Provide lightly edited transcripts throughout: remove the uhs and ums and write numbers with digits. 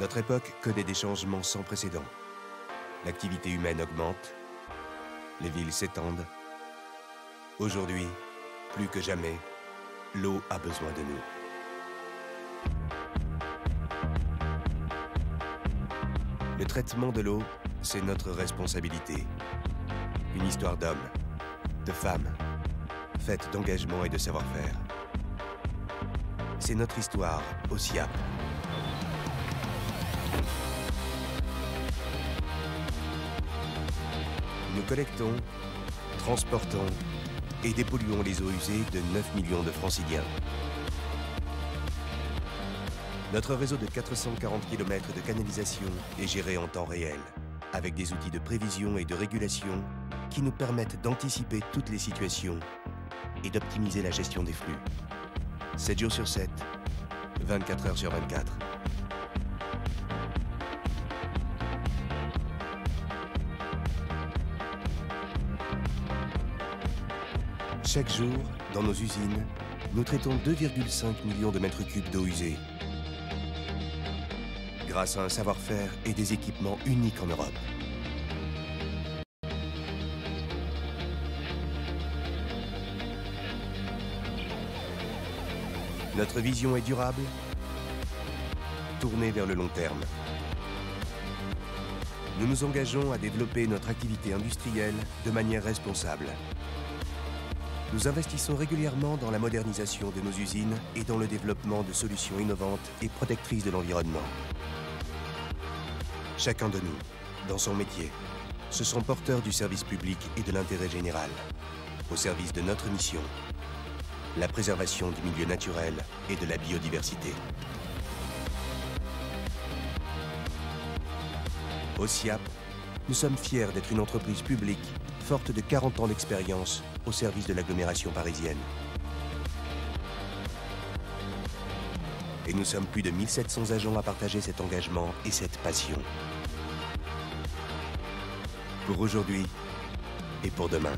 Notre époque connaît des changements sans précédent. L'activité humaine augmente, les villes s'étendent. Aujourd'hui, plus que jamais, l'eau a besoin de nous. Le traitement de l'eau, c'est notre responsabilité. Une histoire d'hommes, de femmes, faite d'engagement et de savoir-faire. C'est notre histoire au SIAP. Nous collectons, transportons et dépolluons les eaux usées de 9 millions de franciliens. Notre réseau de 440 km de canalisation est géré en temps réel, avec des outils de prévision et de régulation qui nous permettent d'anticiper toutes les situations et d'optimiser la gestion des flux. 7 jours sur 7, 24 heures sur 24. Chaque jour, dans nos usines, nous traitons 2,5 millions de mètres cubes d'eau usée. Grâce à un savoir-faire et des équipements uniques en Europe. Notre vision est durable, tournée vers le long terme. Nous nous engageons à développer notre activité industrielle de manière responsable. Nous investissons régulièrement dans la modernisation de nos usines et dans le développement de solutions innovantes et protectrices de l'environnement. Chacun de nous, dans son métier, se sent porteur du service public et de l'intérêt général, au service de notre mission, la préservation du milieu naturel et de la biodiversité. Au SIAP, nous sommes fiers d'être une entreprise publique forte de 40 ans d'expérience au service de l'agglomération parisienne. Et nous sommes plus de 1700 agents à partager cet engagement et cette passion. Pour aujourd'hui et pour demain.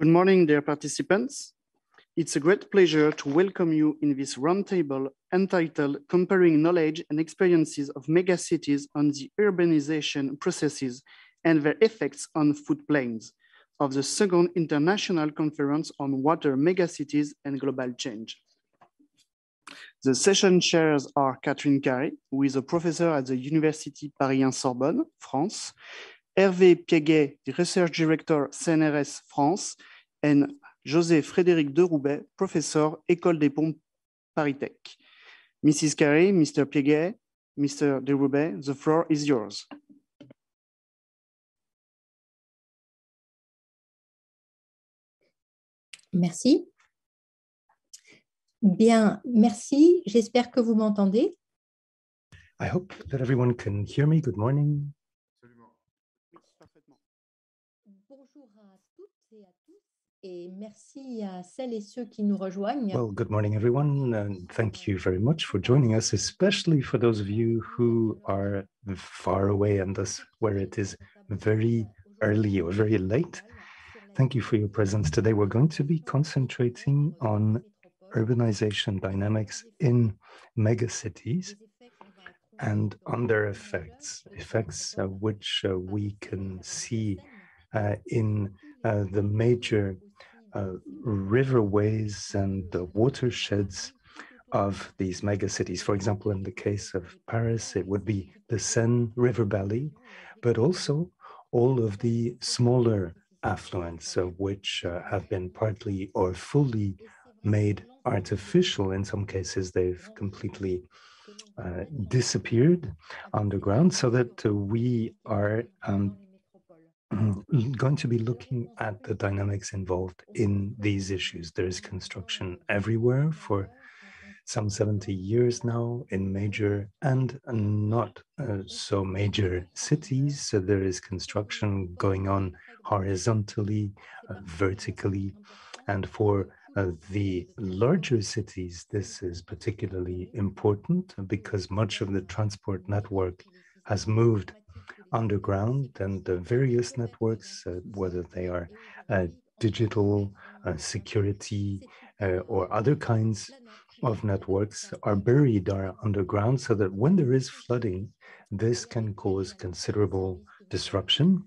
Good morning, dear participants. It's a great pleasure to welcome you in this roundtable entitled Comparing Knowledge and Experiences of Megacities on the Urbanization Processes and Their Effects on Floodplains of the Second International Conference on Water Megacities and Global Change. The session chairs are Catherine Carré, who is a professor at the University Paris-Sorbonne, France, Hervé Piéguet, the research director, CNRS France, and José Frédéric Deroubet, professor, École des Ponts Paris-Tech. Mrs. Carré, Mr. Piéguet, Mr. Deroubet, the floor is yours. Merci. Bien, merci. J'espère que vous m'entendez. I hope that everyone can hear me. Good morning. Bonjour à toutes et à tous, et merci à celles et ceux qui nous rejoignent. Well, good morning, everyone, and thank you very much for joining us, especially for those of you who are far away and thus where it is very early or very late. Thank you for your presence today. We're going to be concentrating on urbanization dynamics in megacities and on their effects, which we can see in the major riverways and the watersheds of these megacities. For example, in the case of Paris, it would be the Seine River Valley, but also all of the smaller affluents, which have been partly or fully made artificial. In some cases, they've completely disappeared underground, so that we are going to be looking at the dynamics involved in these issues. There is construction everywhere for some 70 years now in major and not so major cities. So there is construction going on horizontally, vertically, and for the larger cities, this is particularly important because much of the transport network has moved underground, and the various networks, whether they are digital, security, or other kinds of networks, are buried underground, so that when there is flooding, this can cause considerable disruption.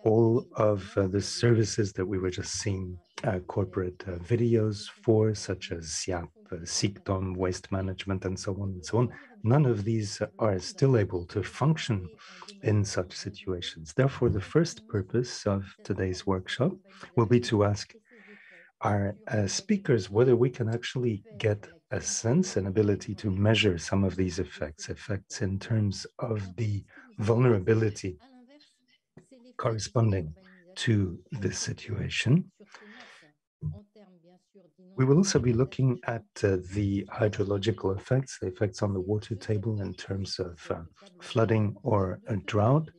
All of the services that we were just seeing corporate videos for, such as SIAP, SICTOM, waste management, and so on and so on, none of these are still able to function in such situations. Therefore, the first purpose of today's workshop will be to ask our speakers whether we can actually get a sense and ability to measure some of these effects in terms of the vulnerability corresponding to this situation. We will also be looking at the hydrological effects, the effects on the water table in terms of flooding or a drought,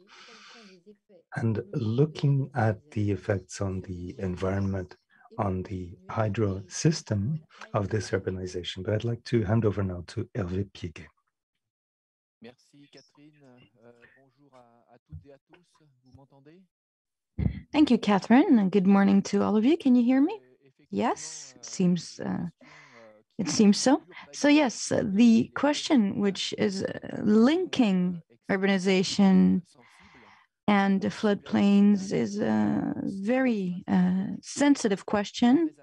and looking at the effects on the environment, on the hydro system of this urbanization. But I'd like to hand over now to Hervé Piéguet. Merci Catherine. Bonjour à toutes et à tous. Vous m'entendez? Thank you, Catherine, and good morning to all of you. Can you hear me? Yes, it seems so. So yes, the question which is linking urbanization and floodplains is a very sensitive question.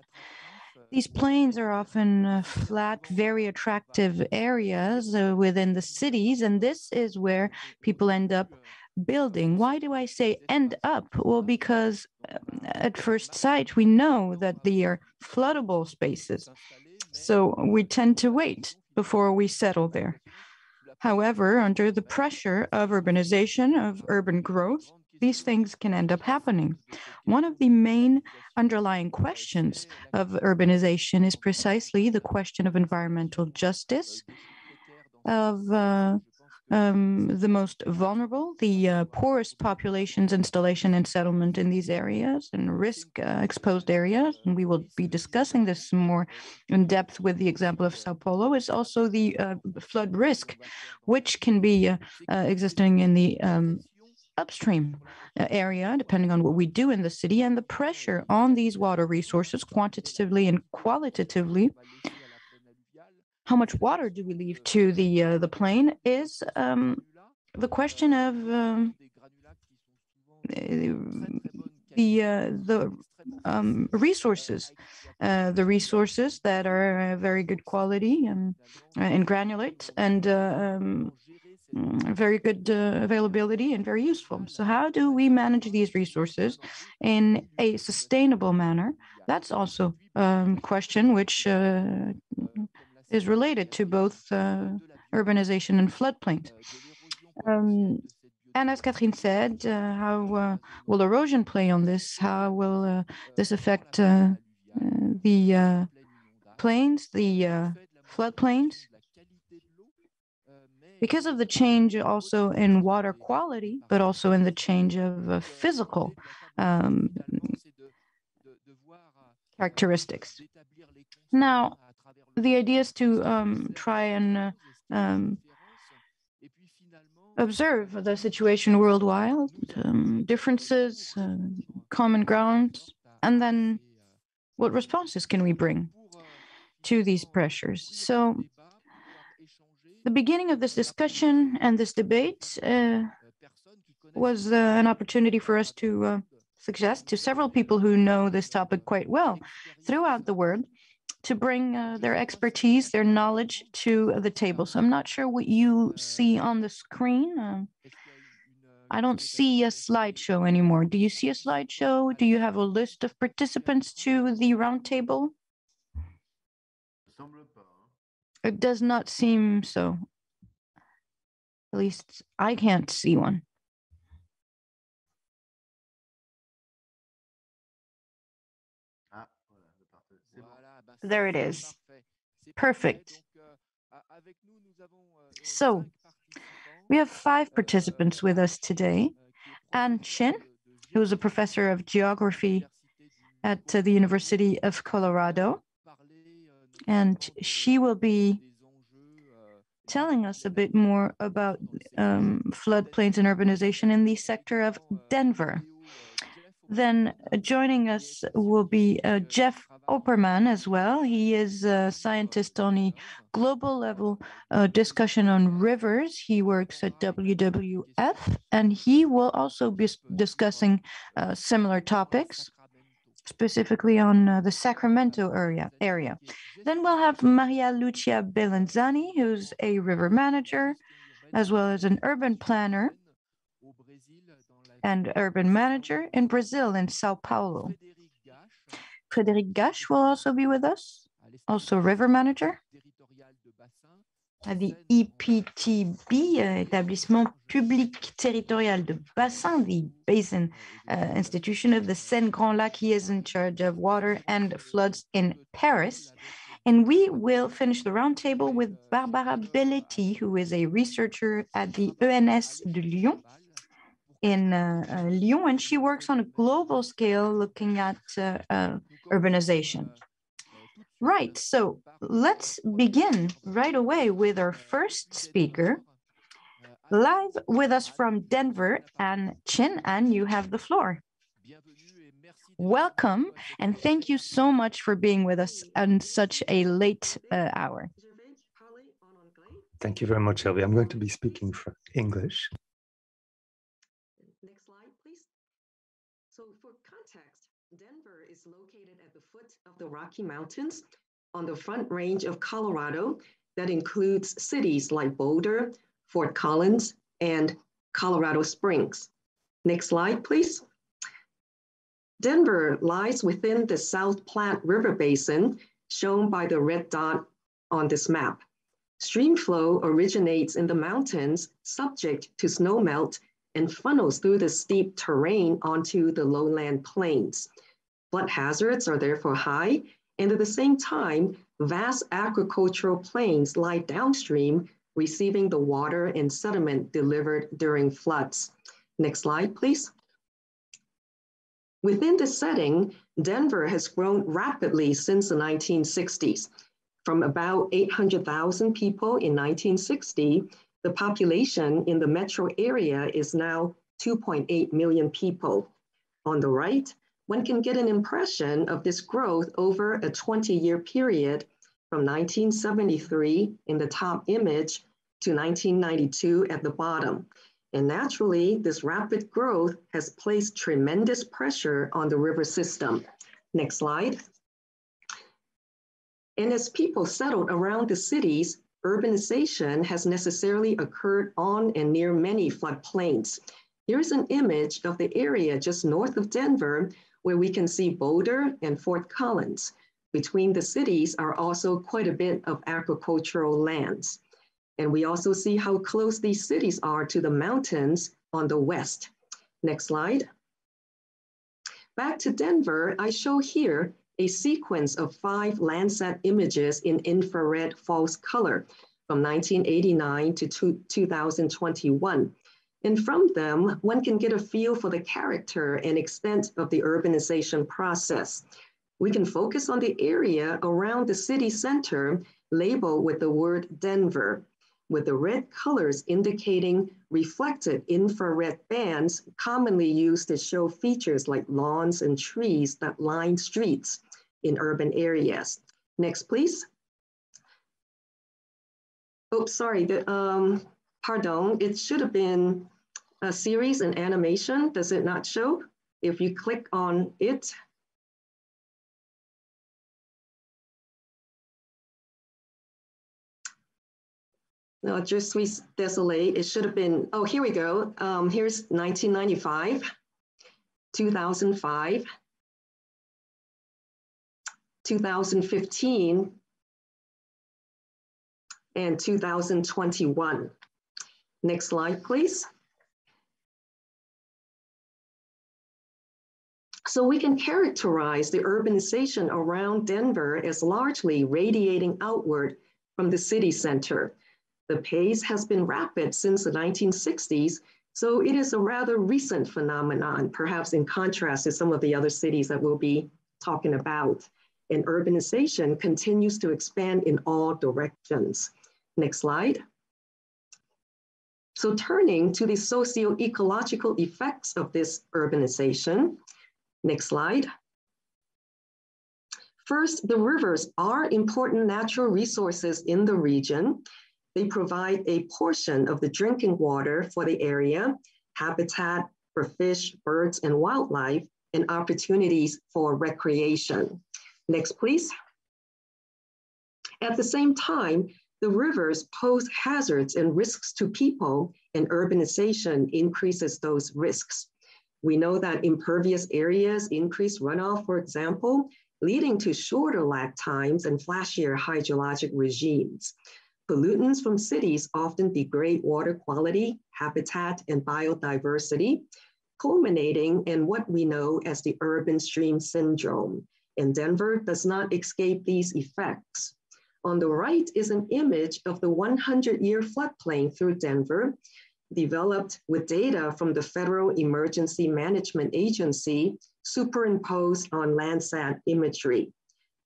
These plains are often flat, very attractive areas within the cities, and this is where people end up building. Why do I say end up? Well, because at first sight, we know that they are floodable spaces. So we tend to wait before we settle there. However, under the pressure of urbanization, of urban growth, these things can end up happening. One of the main underlying questions of urbanization is precisely the question of environmental justice, of the most vulnerable, the poorest populations, installation and settlement in these areas and risk-exposed areas. And we will be discussing this more in depth with the example of Sao Paulo. Is also the flood risk, which can be existing in the upstream area, depending on what we do in the city, and the pressure on these water resources, quantitatively and qualitatively, how much water do we leave to the plain, is the question of the resources that are very good quality and granulate and very good availability and very useful. So how do we manage these resources in a sustainable manner? That's also a question which is related to both urbanization and floodplains. And as Catherine said, how will erosion play on this? How will this affect the plains, the floodplains? Because of the change also in water quality, but also in the change of physical characteristics. Now, the idea is to try and observe the situation worldwide, differences, common grounds, and then what responses can we bring to these pressures? So the beginning of this discussion and this debate was an opportunity for us to suggest to several people who know this topic quite well throughout the world to bring their expertise, their knowledge to the table. So I'm not sure what you see on the screen. I don't see a slideshow anymore. Do you see a slideshow? Do you have a list of participants to the roundtable? It does not seem so. At least I can't see one. There it is. Perfect. So we have 5 participants with us today. Anne Chin, who is a professor of geography at the University of Colorado. And she will be telling us a bit more about floodplains and urbanization in the sector of Denver. Then joining us will be Jeff Opperman as well. He is a scientist on a global level discussion on rivers. He works at WWF, and he will also be discussing similar topics, specifically on the Sacramento area. Then we'll have Maria Lucia Bellanzani, who's a river manager, as well as an urban planner and urban manager in Brazil, in Sao Paulo. Frédéric Gache will also be with us, also river manager at the EPTB, Établissement Public Territorial de Bassin, the Basin Institution of the Seine Grand Lac. He is in charge of water and floods in Paris. And we will finish the roundtable with Barbara Belletti, who is a researcher at the ENS de Lyon, in Lyon, and she works on a global scale looking at urbanization. Right, so let's begin right away with our first speaker. Live with us from Denver, Anne Chin. Anne, you have the floor. Welcome, and thank you so much for being with us on such a late hour. Thank you very much, Elvie. I'm going to be speaking for English. Next slide, please. So for context, Denver is located at the foot of the Rocky Mountains on the Front Range of Colorado that includes cities like Boulder, Fort Collins, and Colorado Springs. Next slide, please. Denver lies within the South Platte River Basin, shown by the red dot on this map. Stream flow originates in the mountains, subject to snowmelt, and funnels through the steep terrain onto the lowland plains. Flood hazards are therefore high, and at the same time, vast agricultural plains lie downstream, receiving the water and sediment delivered during floods. Next slide, please. Within this setting, Denver has grown rapidly since the 1960s. From about 800,000 people in 1960, the population in the metro area is now 2.8 million people. On the right, one can get an impression of this growth over a 20-year period from 1973 in the top image to 1992 at the bottom. And naturally, this rapid growth has placed tremendous pressure on the river system. Next slide. And as people settled around the cities, urbanization has necessarily occurred on and near many floodplains. Here's an image of the area just north of Denver, where we can see Boulder and Fort Collins. Between the cities are also quite a bit of agricultural lands. And we also see how close these cities are to the mountains on the west. Next slide. Back to Denver, I show here a sequence of 5 Landsat images in infrared false color from 1989 to 2021. And from them, one can get a feel for the character and extent of the urbanization process. We can focus on the area around the city center labeled with the word Denver, with the red colors indicating reflected infrared bands commonly used to show features like lawns and trees that line streets in urban areas. Next, please. Oh, sorry, pardon, it should have been a series and animation. Does it not show? If you click on it, no, Je suis désolé, it should have been, oh, here we go. Here's 1995, 2005, 2015, and 2021. Next slide, please. So we can characterize the urbanization around Denver as largely radiating outward from the city center. The pace has been rapid since the 1960s, so it is a rather recent phenomenon, perhaps in contrast to some of the other cities that we'll be talking about. And urbanization continues to expand in all directions. Next slide. So turning to the socio-ecological effects of this urbanization. Next slide. First, the rivers are important natural resources in the region. They provide a portion of the drinking water for the area, habitat for fish, birds, and wildlife, and opportunities for recreation. Next, please. At the same time, the rivers pose hazards and risks to people, and urbanization increases those risks. We know that impervious areas increase runoff, for example, leading to shorter lag times and flashier hydrologic regimes. Pollutants from cities often degrade water quality, habitat, and biodiversity, culminating in what we know as the urban stream syndrome. And Denver does not escape these effects. On the right is an image of the 100-year floodplain through Denver, developed with data from the Federal Emergency Management Agency superimposed on Landsat imagery.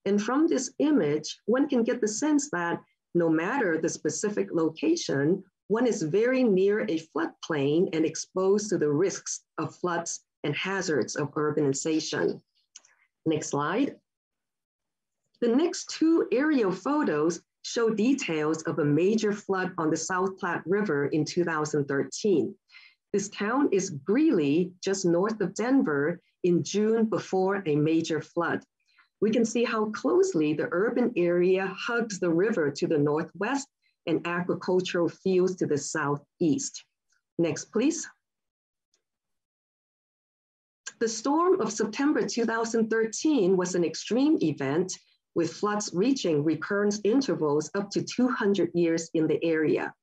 And from this image, one can get the sense that no matter the specific location, one is very near a floodplain and exposed to the risks of floods and hazards of urbanization. Next slide. The next 2 aerial photos show details of a major flood on the South Platte River in 2013. This town is Greeley, just north of Denver, in June before a major flood. We can see how closely the urban area hugs the river to the northwest and agricultural fields to the southeast. Next, please. The storm of September 2013 was an extreme event with floods reaching recurrence intervals up to 200 years in the area.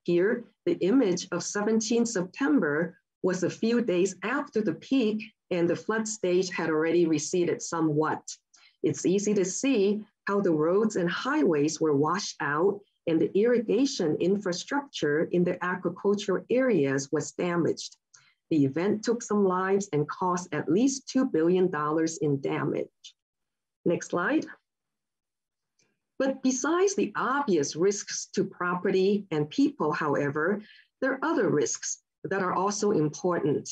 Here, the image of 17 September was a few days after the peak and the flood stage had already receded somewhat. It's easy to see how the roads and highways were washed out and the irrigation infrastructure in the agricultural areas was damaged. The event took some lives and cost at least $2 billion in damage. Next slide. But besides the obvious risks to property and people, however, there are other risks that are also important.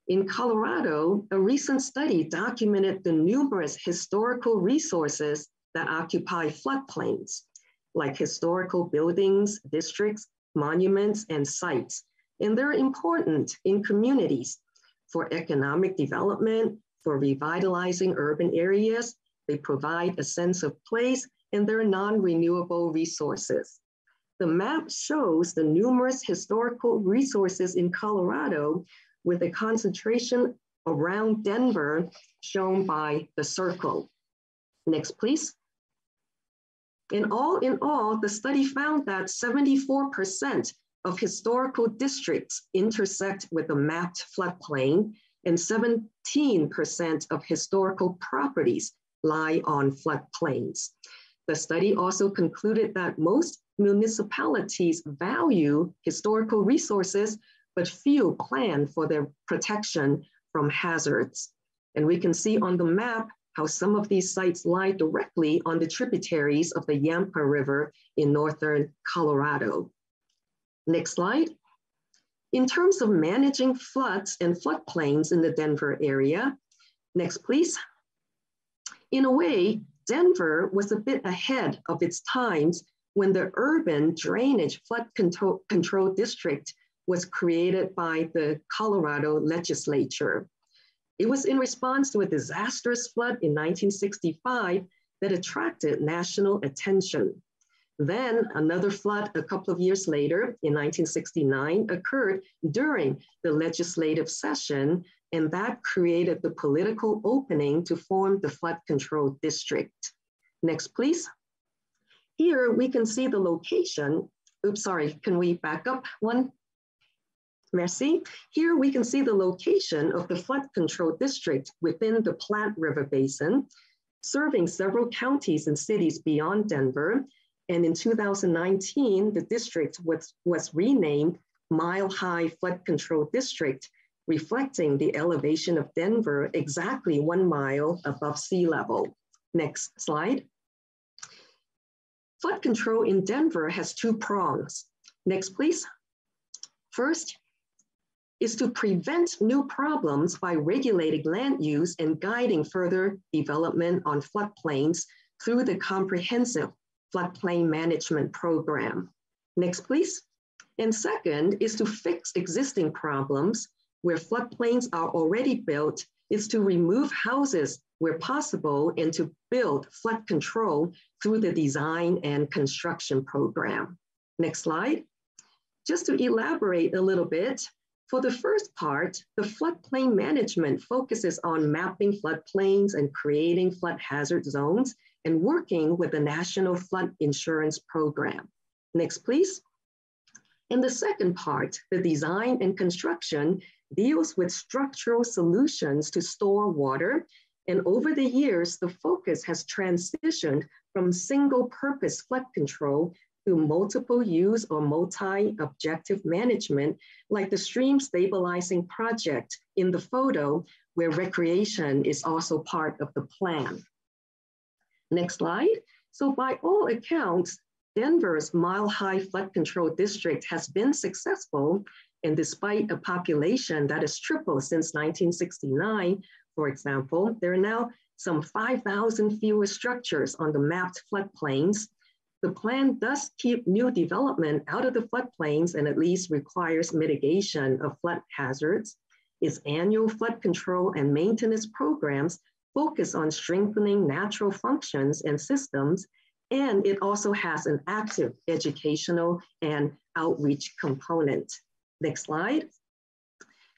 In Colorado, a recent study documented the numerous historical resources that occupy floodplains, like historical buildings, districts, monuments, and sites. And they're important in communities for economic development, for revitalizing urban areas. They provide a sense of place, and they're non-renewable resources. The map shows the numerous historical resources in Colorado with a concentration around Denver shown by the circle. Next, please. In all, the study found that 74% of historical districts intersect with a mapped floodplain, and 17% of historical properties lie on floodplains. The study also concluded that most municipalities value historical resources, but few plan for their protection from hazards. And we can see on the map how some of these sites lie directly on the tributaries of the Yampa River in northern Colorado. Next slide. In terms of managing floods and floodplains in the Denver area, next please. In a way, Denver was a bit ahead of its times when the urban drainage flood control district was created by the Colorado legislature. It was in response to a disastrous flood in 1965 that attracted national attention. Then another flood a couple of years later in 1969 occurred during the legislative session, and that created the political opening to form the flood control district. Next, please. Here we can see the location. Oops, sorry, can we back up one? Merci. Here we can see the location of the flood control district within the Platte River Basin, serving several counties and cities beyond Denver. And in 2019, the district was renamed Mile High Flood Control District, reflecting the elevation of Denver exactly 1 mile above sea level. Next slide. Flood control in Denver has 2 prongs. Next, please. First is to prevent new problems by regulating land use and guiding further development on floodplains through the comprehensive floodplain management program. Next, please. And second is to fix existing problems where floodplains are already built, is to remove houses where possible and to build flood control through the design and construction program. Next slide. Just to elaborate a little bit, for the first part, the floodplain management focuses on mapping floodplains and creating flood hazard zones and working with the National Flood Insurance Program. Next, please. In the second part, the design and construction deals with structural solutions to store water. And over the years, the focus has transitioned from single-purpose flood control to multiple use or multi-objective management, like the stream stabilizing project in the photo, where recreation is also part of the plan. Next slide. So by all accounts, Denver's Mile High Flood Control District has been successful, and despite a population that has tripled since 1969, for example, there are now some 5,000 fewer structures on the mapped floodplains. The plan does keep new development out of the floodplains and at least requires mitigation of flood hazards. Its annual flood control and maintenance programs focus on strengthening natural functions and systems, and it also has an active educational and outreach component. Next slide.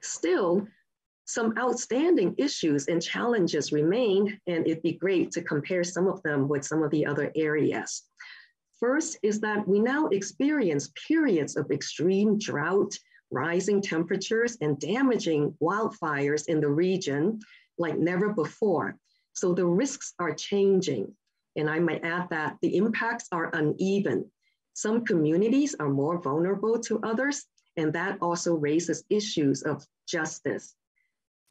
Still, some outstanding issues and challenges remain, and it'd be great to compare some of them with some of the other areas. First is that we now experience periods of extreme drought, rising temperatures, and damaging wildfires in the region like never before. So the risks are changing. And I might add that the impacts are uneven. Some communities are more vulnerable to others, and that also raises issues of justice.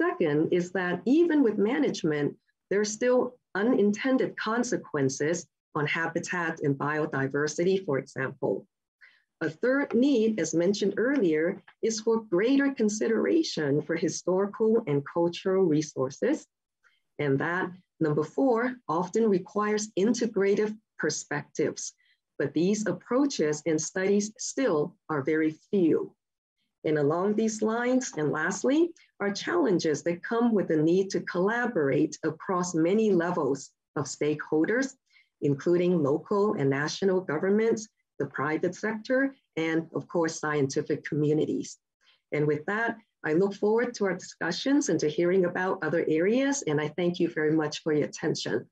Second is that even with management, there are still unintended consequences on habitat and biodiversity, for example. A third need, as mentioned earlier, is for greater consideration for historical and cultural resources. And that, number 4, often requires integrative perspectives. But these approaches and studies still are very few. And along these lines, and lastly, are challenges that come with the need to collaborate across many levels of stakeholders, including local and national governments, the private sector, and of course, scientific communities. And with that, I look forward to our discussions and to hearing about other areas, and I thank you very much for your attention.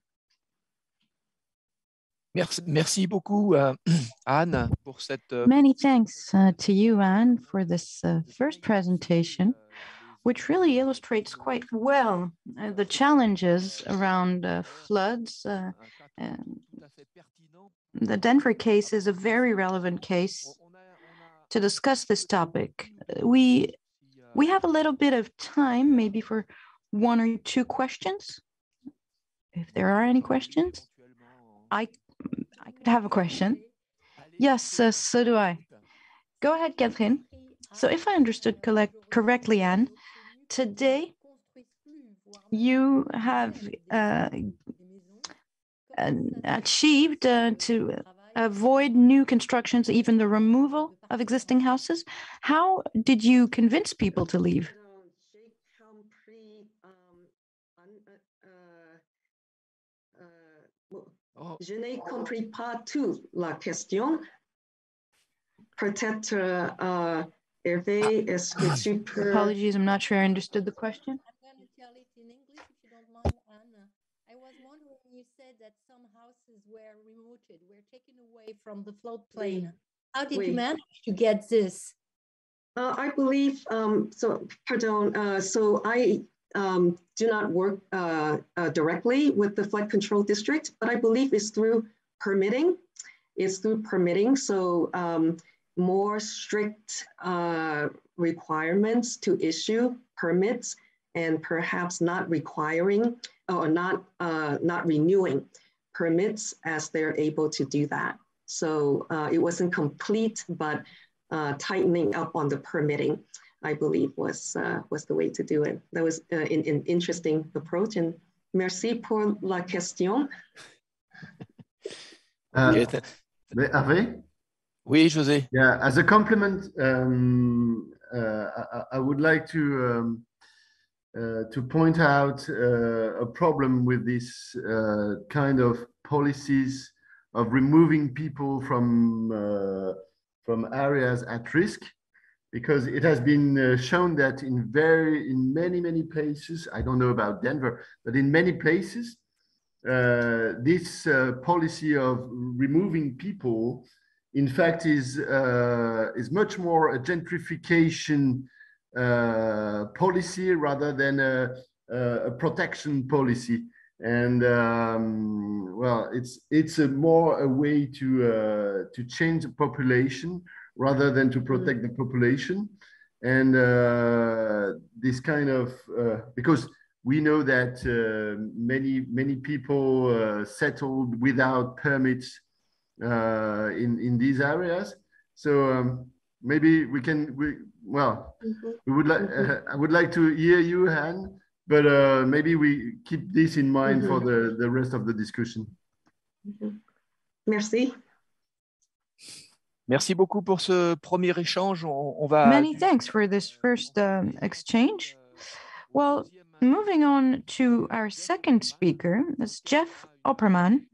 Merci beaucoup, Anne, pour cette... Many thanks to you, Anne, for this first presentation, which really illustrates quite well the challenges around floods. The Denver case is a very relevant case to discuss this topic. We have a little bit of time, maybe for 1 or 2 questions. If there are any questions, I could have a question. Yes, so do I. Go ahead, Catherine. So if I understood correctly, Anne, today you have achieved to avoid new constructions, even the removal of existing houses. How did you convince people to leave? Je n'ai compris pas toute la question. Peut-être, Hervé, est-ce que tu peux... Apologies, I'm not sure I understood the question. I'm going to tell it in English, if you don't mind, Anna. I was wondering, you said that some houses were removed, were taken away from the floodplain. How did you manage to get this? I believe, so I do not work directly with the flood control district, but I believe it's through permitting. It's through permitting, so more strict requirements to issue permits and perhaps not requiring or not renewing permits as they're able to do that. So it wasn't complete, but tightening up on the permitting, I believe, was the way to do it. That was an interesting approach. And merci pour la question. Hervé? Oui, José. Yeah, as a compliment, I would like to point out a problem with this kind of policies of removing people from areas at risk, because it has been shown that in many places, I don't know about Denver, but in many places, this policy of removing people, in fact, is much more a gentrification policy rather than a protection policy. And well, it's more a way to change the population rather than to protect the population. And this kind of because we know that many people settled without permits in these areas. So maybe we would like I would like to hear you, Han, but maybe we keep this in mind for the rest of the discussion. Merci. Merci beaucoup pour ce premier échange. On va... Many thanks for this first exchange. Well, moving on to our second speaker, is Jeff Opperman,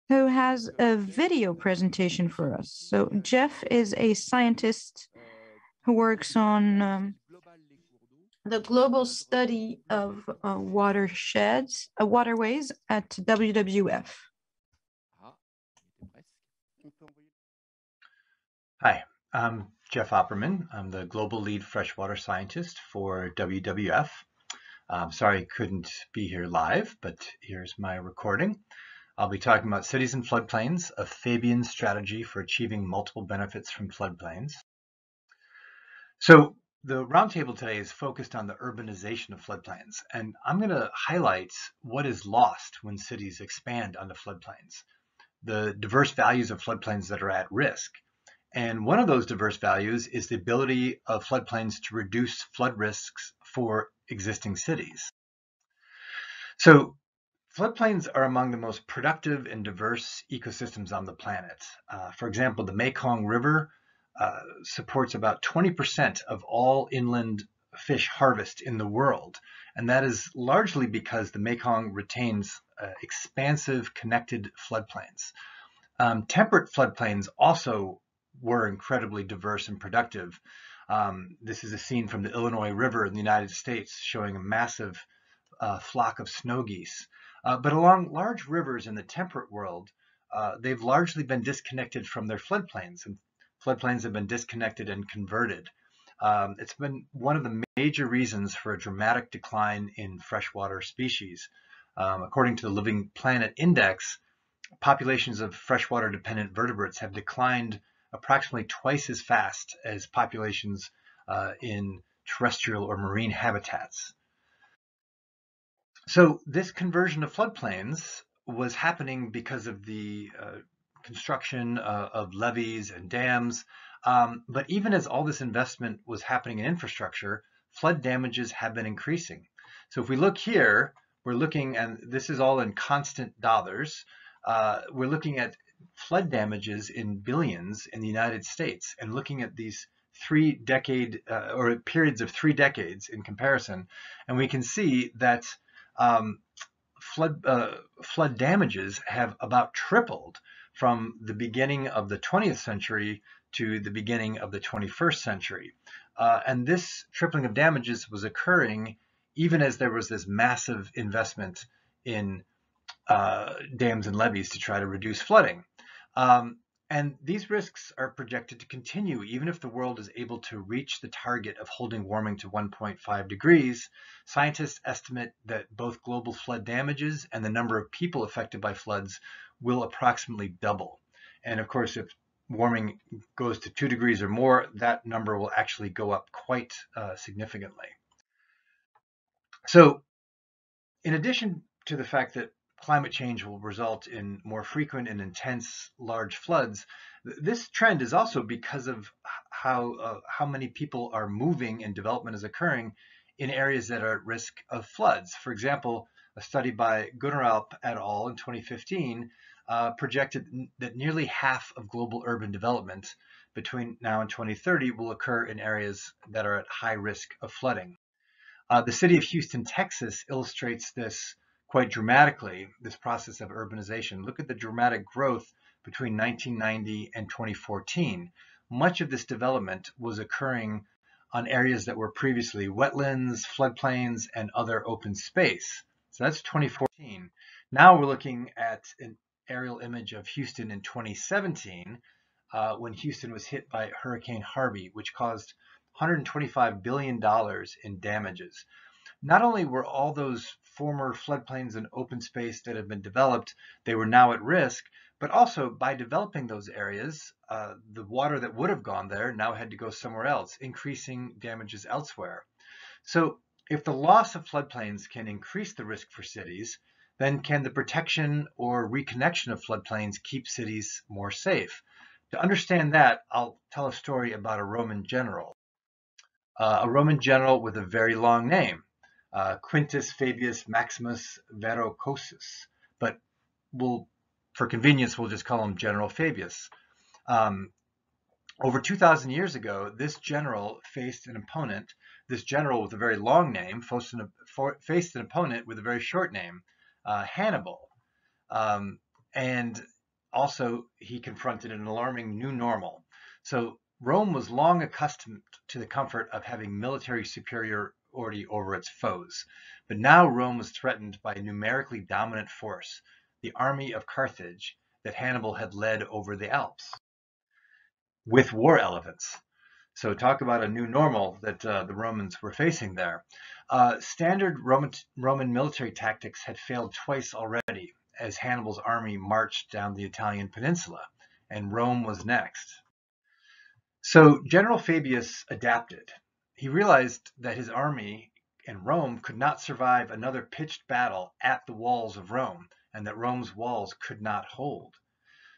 who has a video presentation for us. So Jeff is a scientist who works on the global study of waterways at WWF. Hi, I'm Jeff Opperman. I'm the global lead freshwater scientist for WWF. Sorry I couldn't be here live, but here's my recording. I'll be talking about cities and floodplains, a Fabian strategy for achieving multiple benefits from floodplains. So the roundtable today is focused on the urbanization of floodplains, and I'm going to highlight what is lost when cities expand onto floodplains. the diverse values of floodplains that are at risk. And one of those diverse values is the ability of floodplains to reduce flood risks for existing cities. So floodplains are among the most productive and diverse ecosystems on the planet. For example, the Mekong River supports about 20% of all inland fish harvest in the world. And that is largely because the Mekong retains expansive connected floodplains. Temperate floodplains also were incredibly diverse and productive. This is a scene from the Illinois River in the United States showing a massive flock of snow geese. But along large rivers in the temperate world, they've largely been disconnected from their floodplains, and floodplains have been disconnected and converted. It's been one of the major reasons for a dramatic decline in freshwater species. According to the Living Planet Index, populations of freshwater dependent vertebrates have declined approximately twice as fast as populations in terrestrial or marine habitats. So this conversion of floodplains was happening because of the construction of levees and dams. But even as all this investment was happening in infrastructure, flood damages have been increasing. So if we look here, we're looking, and this is all in constant dollars, we're looking at flood damages in billions in the United States, and looking at these or periods of 3 decades in comparison, and we can see that flood damages have about tripled from the beginning of the 20th century to the beginning of the 21st century. And this tripling of damages was occurring even as there was this massive investment in dams and levees to try to reduce flooding. And these risks are projected to continue even if the world is able to reach the target of holding warming to 1.5 degrees. Scientists estimate that both global flood damages and the number of people affected by floods will approximately double. And of course, if warming goes to 2 degrees or more, that number will actually go up quite significantly. So in addition to the fact that climate change will result in more frequent and intense large floods, this trend is also because of how many people are moving and development is occurring in areas that are at risk of floods. For example, a study by Gunneralp et al. In 2015 projected that nearly half of global urban development between now and 2030 will occur in areas that are at high risk of flooding. The city of Houston, Texas illustrates this quite dramatically, this process of urbanization. Look at the dramatic growth between 1990 and 2014. Much of this development was occurring on areas that were previously wetlands, floodplains, and other open space. So that's 2014. Now we're looking at an aerial image of Houston in 2017, when Houston was hit by Hurricane Harvey, which caused $125 billion in damages. Not only were all those former floodplains and open space that have been developed, they were now at risk, but also by developing those areas, the water that would have gone there now had to go somewhere else, increasing damages elsewhere. So if the loss of floodplains can increase the risk for cities, then can the protection or reconnection of floodplains keep cities more safe? To understand that, I'll tell a story about a Roman general. A Roman general with a very long name, Quintus Fabius Maximus Verrucosus, but for convenience, we'll just call him General Fabius. Over 2,000 years ago, this general faced an opponent. This general with a very long name faced an opponent with a very short name, Hannibal. And also, he confronted an alarming new normal. So Rome was long accustomed to the comfort of having military superiority over its foes. But now Rome was threatened by a numerically dominant force, the army of Carthage that Hannibal had led over the Alps, with war elephants. So talk about a new normal that the Romans were facing there. Standard Roman military tactics had failed twice already as Hannibal's army marched down the Italian peninsula, and Rome was next. So General Fabius adapted. He realized that his army and Rome could not survive another pitched battle at the walls of Rome, and that Rome's walls could not hold.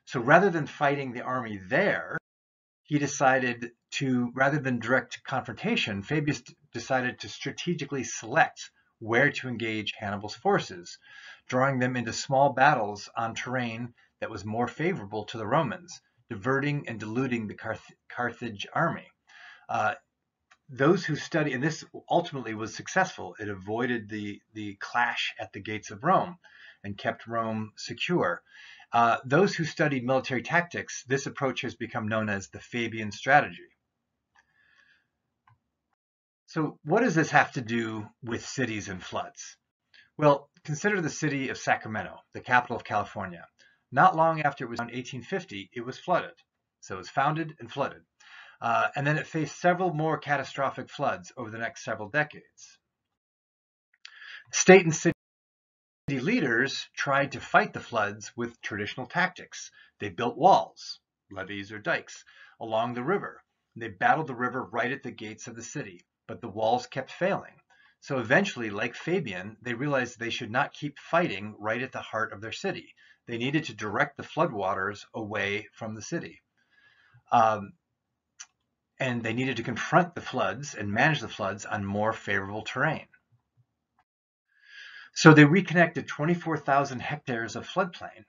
So rather than fighting the army there, he decided to, rather than direct confrontation, Fabius decided to strategically select where to engage Hannibal's forces, drawing them into small battles on terrain that was more favorable to the Romans, diverting and diluting the Carthage army. Those who study, and this ultimately was successful, it avoided the clash at the gates of Rome and kept Rome secure. Those who studied military tactics, this approach has become known as the Fabian strategy. So what does this have to do with cities and floods? Well, consider the city of Sacramento, the capital of California. Not long after it was founded in 1850, it was flooded. So it was founded and flooded. And then it faced several more catastrophic floods over the next several decades. State and city leaders tried to fight the floods with traditional tactics. They built walls, levees or dikes, along the river. They battled the river right at the gates of the city, but the walls kept failing. So eventually, like Fabian, they realized they should not keep fighting right at the heart of their city. They needed to direct the floodwaters away from the city. And they needed to confront the floods and manage the floods on more favorable terrain. So they reconnected 24,000 hectares of floodplain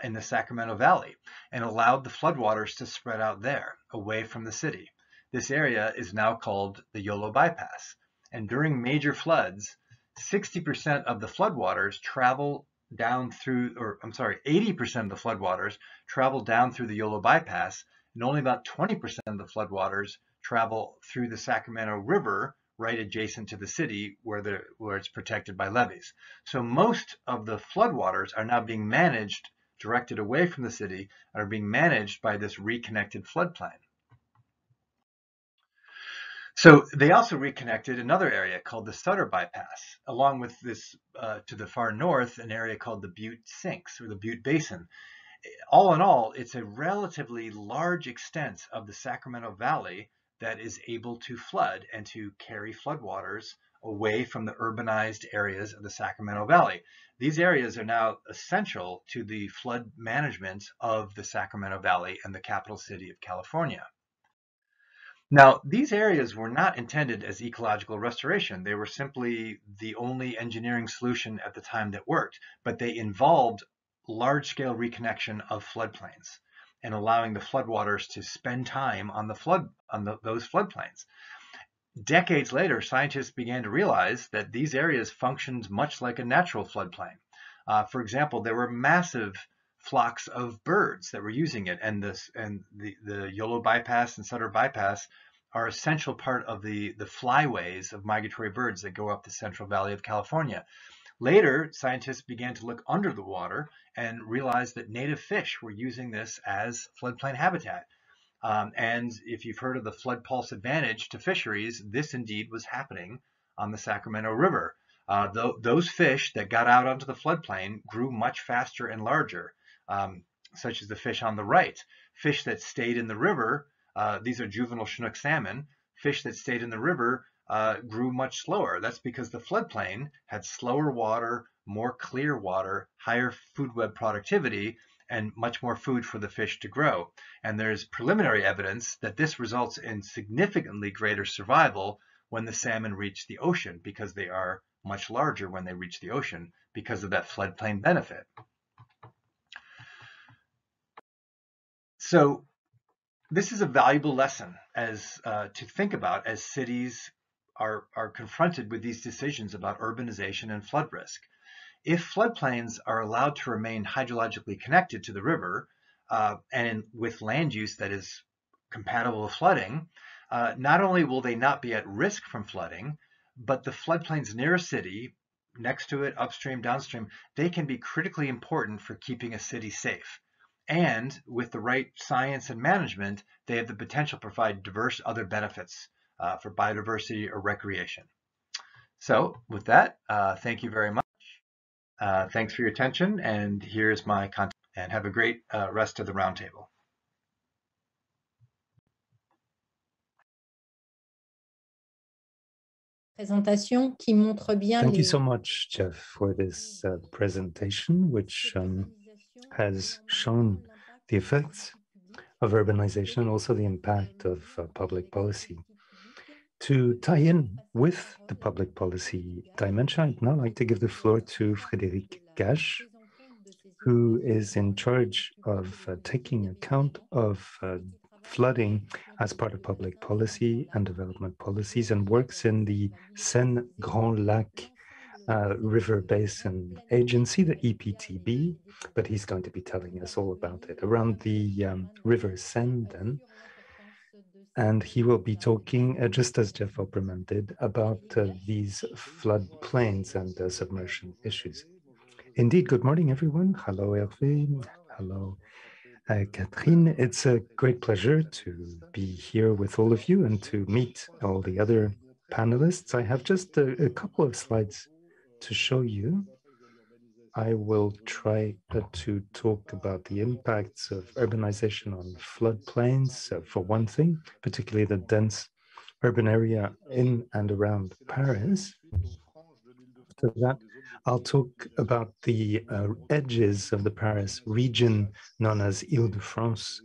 in the Sacramento Valley and allowed the floodwaters to spread out there, away from the city. This area is now called the Yolo Bypass. And during major floods, 60% of the floodwaters travel down through, 80% of the floodwaters travel down through the Yolo Bypass, and only about 20% of the floodwaters travel through the Sacramento River right adjacent to the city where it's protected by levees. So most of the floodwaters are now being managed, directed away from the city, and are being managed by this reconnected floodplain. So they also reconnected another area called the Sutter Bypass, along with this, to the far north, an area called the Butte Sinks, or the Butte Basin. All in all, it's a relatively large extent of the Sacramento Valley that is able to flood and to carry floodwaters away from the urbanized areas of the Sacramento Valley. These areas are now essential to the flood management of the Sacramento Valley and the capital city of California. Now, these areas were not intended as ecological restoration. They were simply the only engineering solution at the time that worked, but they involved large-scale reconnection of floodplains and allowing the floodwaters to spend time on those floodplains. Decades later, scientists began to realize that these areas functioned much like a natural floodplain. For example, there were massive flocks of birds that were using it, and the Yolo Bypass and Sutter Bypass are an essential part of the flyways of migratory birds that go up the Central Valley of California. Later, scientists began to look under the water and realized that native fish were using this as floodplain habitat. And if you've heard of the flood pulse advantage to fisheries, this indeed was happening on the Sacramento River. Those fish that got out onto the floodplain grew much faster and larger, such as the fish on the right. Fish that stayed in the river, these are juvenile Chinook salmon, fish that stayed in the river grew much slower. That's because the floodplain had slower water, more clear water, higher food web productivity, and much more food for the fish to grow. And there's preliminary evidence that this results in significantly greater survival when the salmon reach the ocean, because they are much larger when they reach the ocean because of that floodplain benefit. So this is a valuable lesson to think about as cities are confronted with these decisions about urbanization and flood risk. If floodplains are allowed to remain hydrologically connected to the river and with land use that is compatible with flooding, not only will they not be at risk from flooding, but the floodplains near a city, next to it, upstream, downstream, they can be critically important for keeping a city safe. And with the right science and management, they have the potential to provide diverse other benefits for biodiversity or recreation. So with that, thank you very much. Thanks for your attention, and here's my contact, and have a great rest of the roundtable. Thank you so much, Jeff, for this presentation, which has shown the effects of urbanization, also the impact of public policy. To tie in with the public policy dimension, I'd now like to give the floor to Frédéric Gache, who is in charge of taking account of flooding as part of public policy and development policies, and works in the Seine Grand Lac River Basin Agency, the EPTB, but he's going to be telling us all about it. Around the River Seine, then, and he will be talking, just as Jeff Opperman did, about these floodplains and submersion issues. Indeed, good morning, everyone. Hello, Hervé. Hello, Catherine. It's a great pleasure to be here with all of you and to meet all the other panelists. I have just a couple of slides to show you. I will try to talk about the impacts of urbanization on floodplains, for one thing, particularly the dense urban area in and around Paris. After that, I'll talk about the edges of the Paris region known as Île-de-France,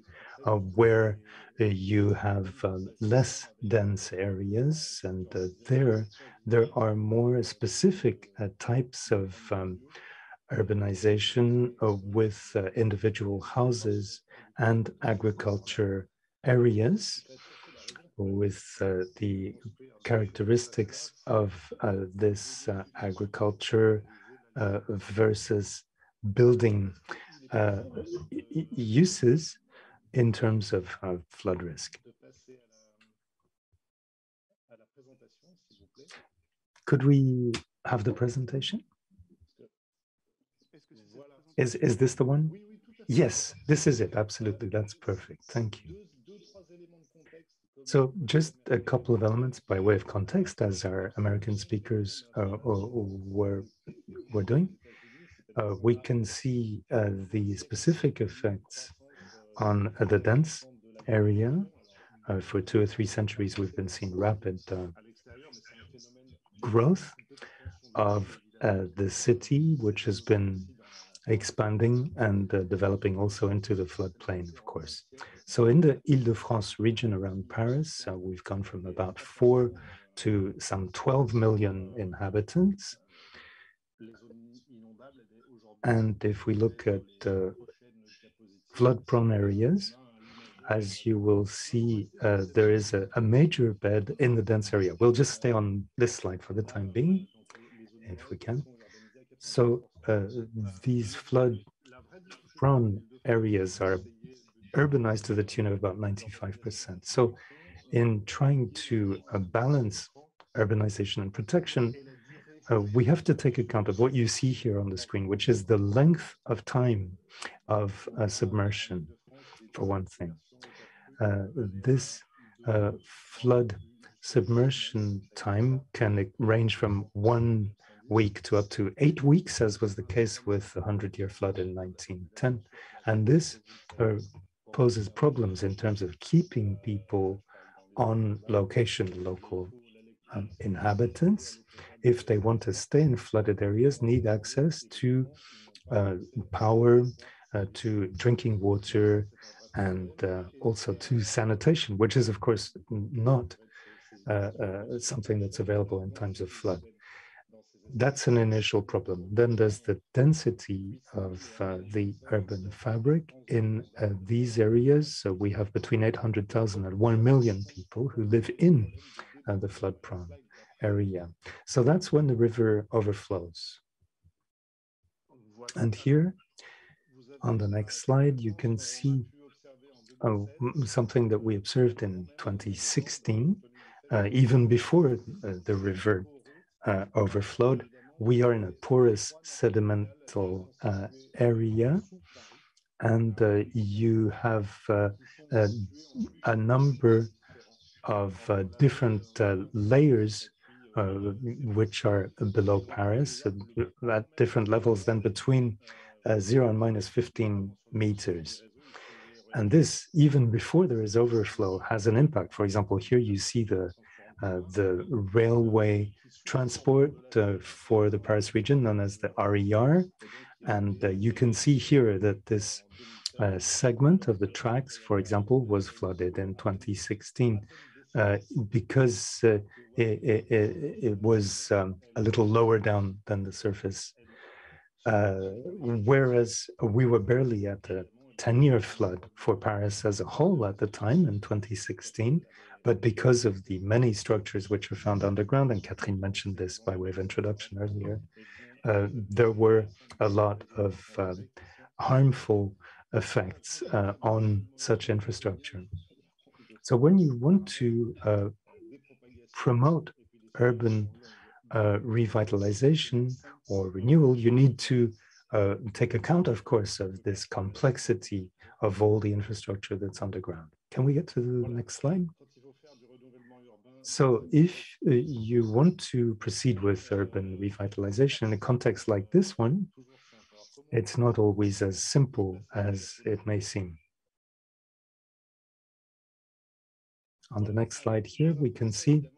where you have less dense areas, and there are more specific types of urbanization with individual houses and agriculture areas, with the characteristics of this agriculture versus building uses in terms of flood risk. Could we have the presentation? Is this the one? Yes, this is it. Absolutely. That's perfect. Thank you. So just a couple of elements by way of context, as our American speakers were doing. We can see the specific effects on the dense area. For 2 or 3 centuries, we've been seeing rapid growth of the city, which has been expanding and developing also into the floodplain, of course. So in the Île-de-France region around Paris, we've gone from about 4 to some 12 million inhabitants. And if we look at flood-prone areas, as you will see, there is a major bed in the dense area. We'll just stay on this slide for the time being, if we can. So these flood-prone areas are urbanized to the tune of about 95%. So in trying to balance urbanization and protection, we have to take account of what you see here on the screen, which is the length of time of submersion, for one thing. This flood submersion time can range from 1 week to up to 8 weeks, as was the case with the 100-year flood in 1910. And this poses problems in terms of keeping people on location. Local inhabitants, if they want to stay in flooded areas, need access to power, to drinking water, and also to sanitation, which is, of course, not something that's available in times of flood. That's an initial problem. Then there's the density of the urban fabric in these areas. So we have between 800,000 and 1 million people who live in the flood-prone area. So that's when the river overflows. And here, on the next slide, you can see something that we observed in 2016, even before the river overflowed. We are in a porous sedimental area, and you have a number of different layers which are below Paris at different levels, then between 0 and minus 15 meters. And this, even before there is overflow, has an impact. For example, here you see the railway transport for the Paris region, known as the RER. And you can see here that this segment of the tracks, for example, was flooded in 2016 because it was a little lower down than the surface. Whereas we were barely at the 10-year flood for Paris as a whole at the time in 2016, but because of the many structures which are found underground, and Catherine mentioned this by way of introduction earlier, there were a lot of harmful effects on such infrastructure. So when you want to promote urban revitalization or renewal, you need to take account, of course, of this complexity of all the infrastructure that's underground. Can we get to the next slide? So if you want to proceed with urban revitalization in a context like this one, it's not always as simple as it may seem. On the next slide here, we can see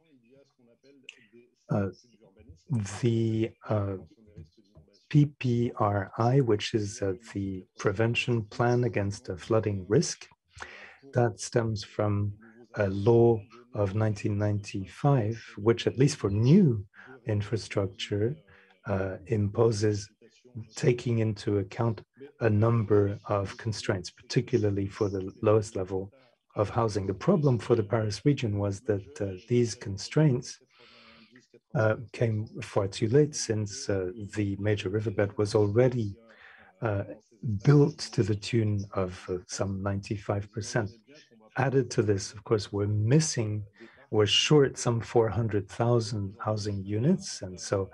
the PPRI, which is the Prevention Plan Against Flooding Risk. That stems from a law of 1995, which, at least for new infrastructure, imposes taking into account a number of constraints, particularly for the lowest level of housing. The problem for the Paris region was that these constraints came far too late, since the major riverbed was already built to the tune of some 95%. Added to this, of course, we're short some 400,000 housing units. And so,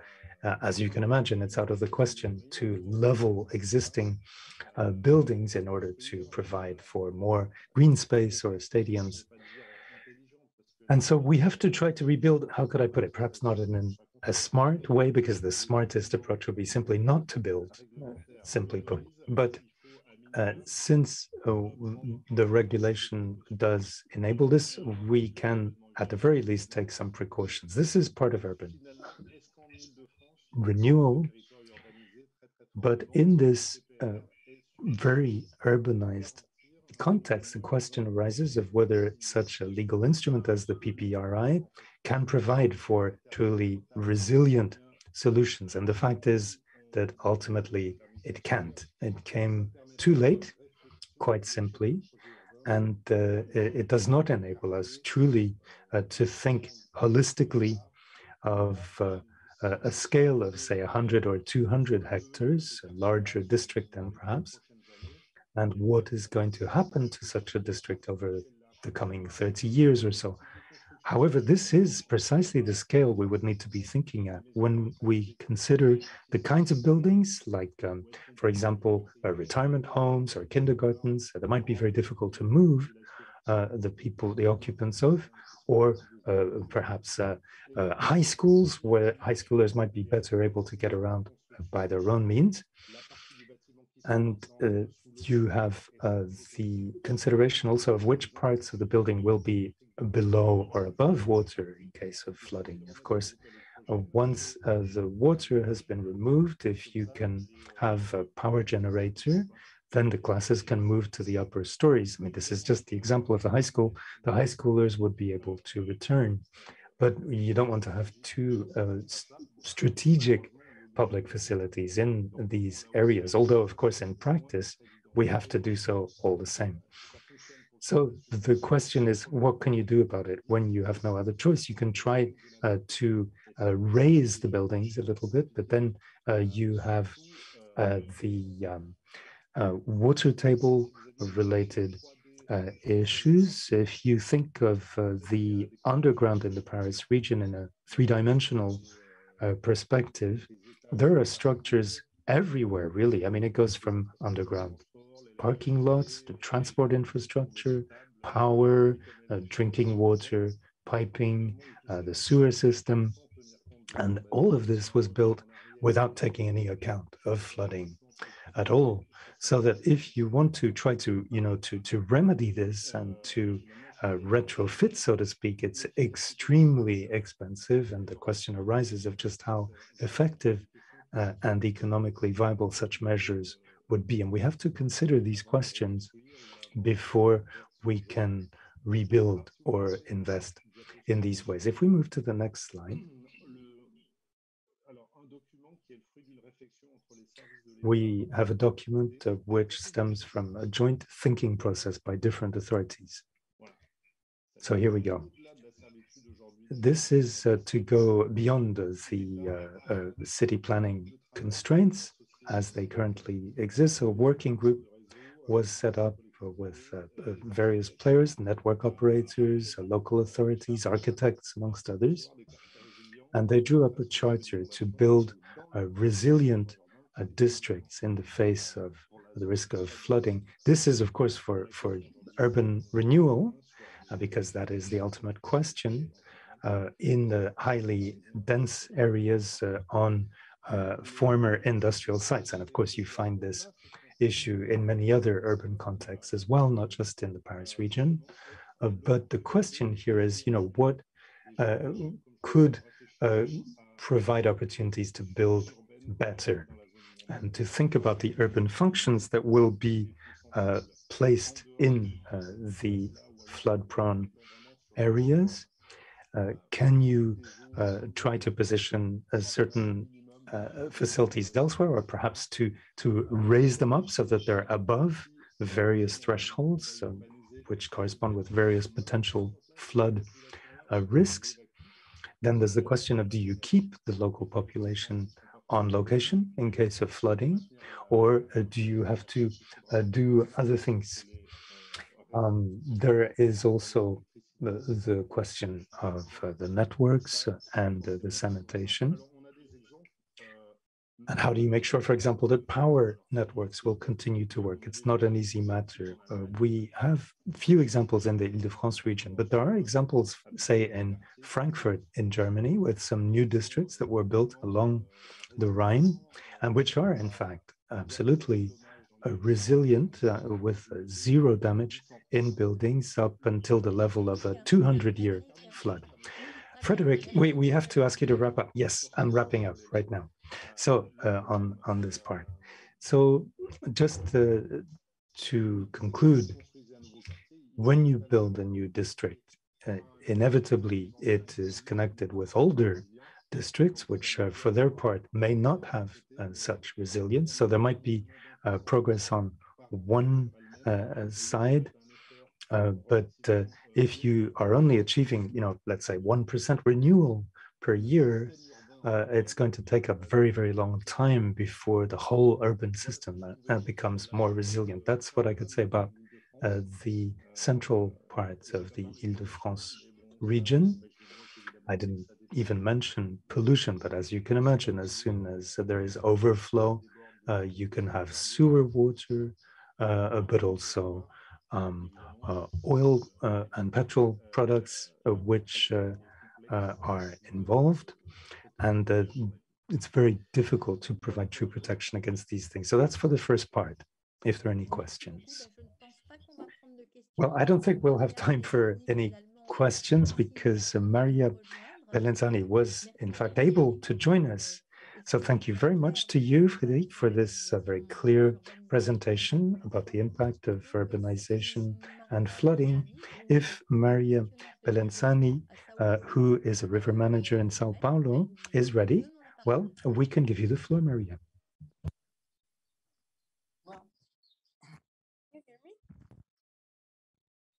as you can imagine, it's out of the question to level existing buildings in order to provide for more green space or stadiums. And so we have to try to rebuild, how could I put it, perhaps not in a smart way, because the smartest approach would be simply not to build, simply put. But since the regulation does enable this, we can, at the very least, take some precautions. This is part of urban renewal, but in this very urbanized context, the question arises of whether such a legal instrument as the PPRI can provide for truly resilient solutions. And the fact is that ultimately it can't. It came too late, quite simply, and it does not enable us truly to think holistically of a scale of, say, 100 or 200 hectares, a larger district than perhaps, and what is going to happen to such a district over the coming 30 years or so. However, this is precisely the scale we would need to be thinking at when we consider the kinds of buildings, like, for example, retirement homes or kindergartens that might be very difficult to move the occupants of, or perhaps high schools, where high schoolers might be better able to get around by their own means. And you have the consideration also of which parts of the building will be below or above water in case of flooding. Of course, once the water has been removed, if you can have a power generator, then the classes can move to the upper stories. I mean, this is just the example of the high school. The high schoolers would be able to return, but you don't want to have too strategic public facilities in these areas, although, of course, in practice, we have to do so all the same. So the question is, what can you do about it when you have no other choice? You can try to raise the buildings a little bit, but then you have the water table related issues. If you think of the underground in the Paris region in a three-dimensional perspective, there are structures everywhere, really. I mean, it goes from underground parking lots, the transport infrastructure, power, drinking water, piping, the sewer system. And all of this was built without taking any account of flooding at all. So that if you want to try to, to remedy this and to retrofit, so to speak, it's extremely expensive. And the question arises of just how effective and economically viable such measures would be. And we have to consider these questions before we can rebuild or invest in these ways. If we move to the next slide, we have a document which stems from a joint thinking process by different authorities. So here we go. This is to go beyond the city planning constraints as they currently exist. So a working group was set up with various players, network operators, local authorities, architects, amongst others. And they drew up a charter to build resilient districts in the face of the risk of flooding. This is, of course, for urban renewal, because that is the ultimate question in the highly dense areas on former industrial sites. And of course, you find this issue in many other urban contexts as well, not just in the Paris region. But the question here is, what could provide opportunities to build better and to think about the urban functions that will be placed in the flood-prone areas. Can you try to position certain facilities elsewhere, or perhaps to raise them up so that they're above various thresholds, which correspond with various potential flood risks? Then there's the question of, do you keep the local population on location in case of flooding, or do you have to do other things? There is also the question of the networks and the sanitation. And how do you make sure, for example, that power networks will continue to work? It's not an easy matter. We have few examples in the Île-de-France region, but there are examples, say, in Frankfurt in Germany, with some new districts that were built along the Rhine, and which are, in fact, absolutely resilient with zero damage in buildings up until the level of a 200-year flood. Frederick, we have to ask you to wrap up. Yes, I'm wrapping up right now. So on this part. So just to conclude, when you build a new district, inevitably it is connected with older districts, which for their part may not have such resilience. So there might be progress on one side, but if you are only achieving, let's say 1% renewal per year, it's going to take a very, very long time before the whole urban system becomes more resilient. That's what I could say about the central parts of the Île-de-France region. I didn't even mention pollution, but as you can imagine, as soon as there is overflow, you can have sewer water, but also oil and petrol products, which are involved. And it's very difficult to provide true protection against these things. So that's for the first part, if there are any questions. Well, I don't think we'll have time for any questions because Maria Belenzani was, in fact, able to join us. So thank you very much to you, Frédéric, for this very clear presentation about the impact of urbanization and flooding. If Maria Belenzani, who is a river manager in Sao Paulo, is ready, well, we can give you the floor, Maria.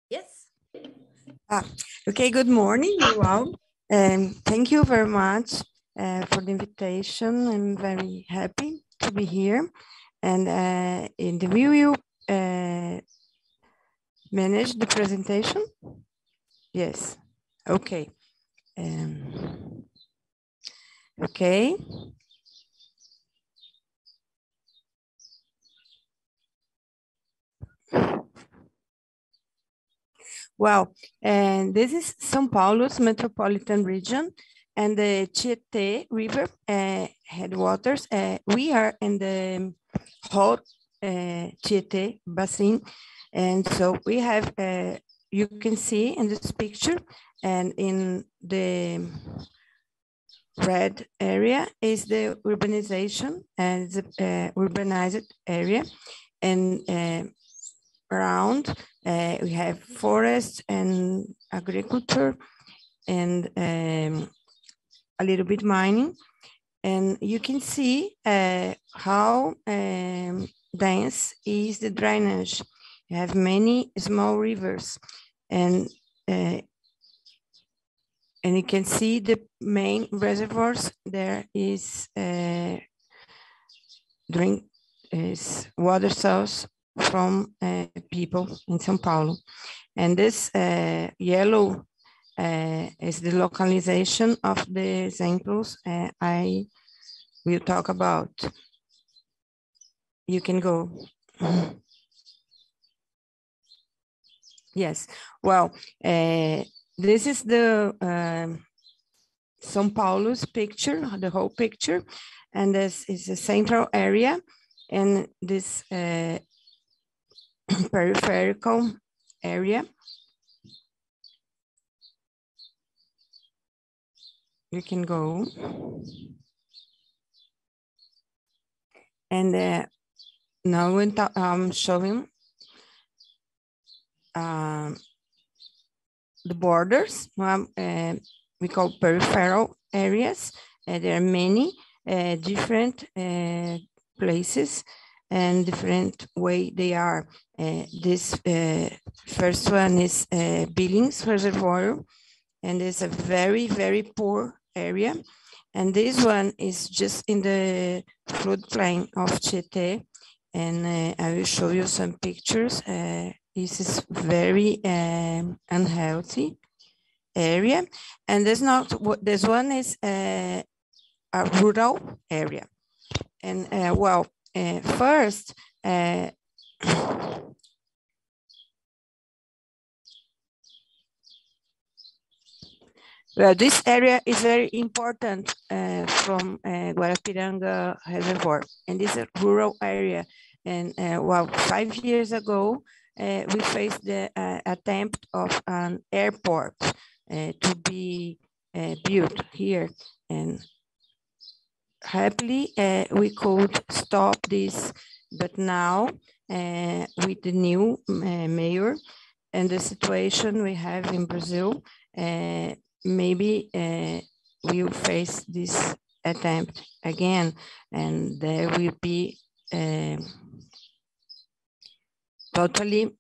Yes. Okay, good morning, everyone. Thank you very much for the invitation. I'm very happy to be here. And will you manage the presentation? Yes. Okay. Okay. Well, and this is São Paulo's metropolitan region and the Tietê River headwaters. We are in the hot Tietê basin. And so we have, you can see in this picture and in the red area is the urbanization and the urbanized area. And around we have forest and agriculture and a little bit mining. And you can see how dense is the drainage. You have many small rivers, and you can see the main reservoirs. There is water source from people in São Paulo. And this yellow is the localization of the examples I will talk about. You can go. Yes, well, this is the São Paulo's picture, the whole picture, and this is the central area, and this peripheral area. You can go. And now I'm showing the borders. We call peripheral areas. There are many different places and different way they are. This first one is Billings Reservoir, and it's a very, very poor area. And this one is just in the floodplain of Tietê. And I will show you some pictures. This is very unhealthy area. And this one is a rural area. And well, first, well, this area is very important from Guarapiranga Reservoir, and it's a rural area. And well, 5 years ago, we faced the attempt of an airport to be built here. And happily, we could stop this. But now, with the new mayor and the situation we have in Brazil, maybe we'll face this attempt again, and there will be totally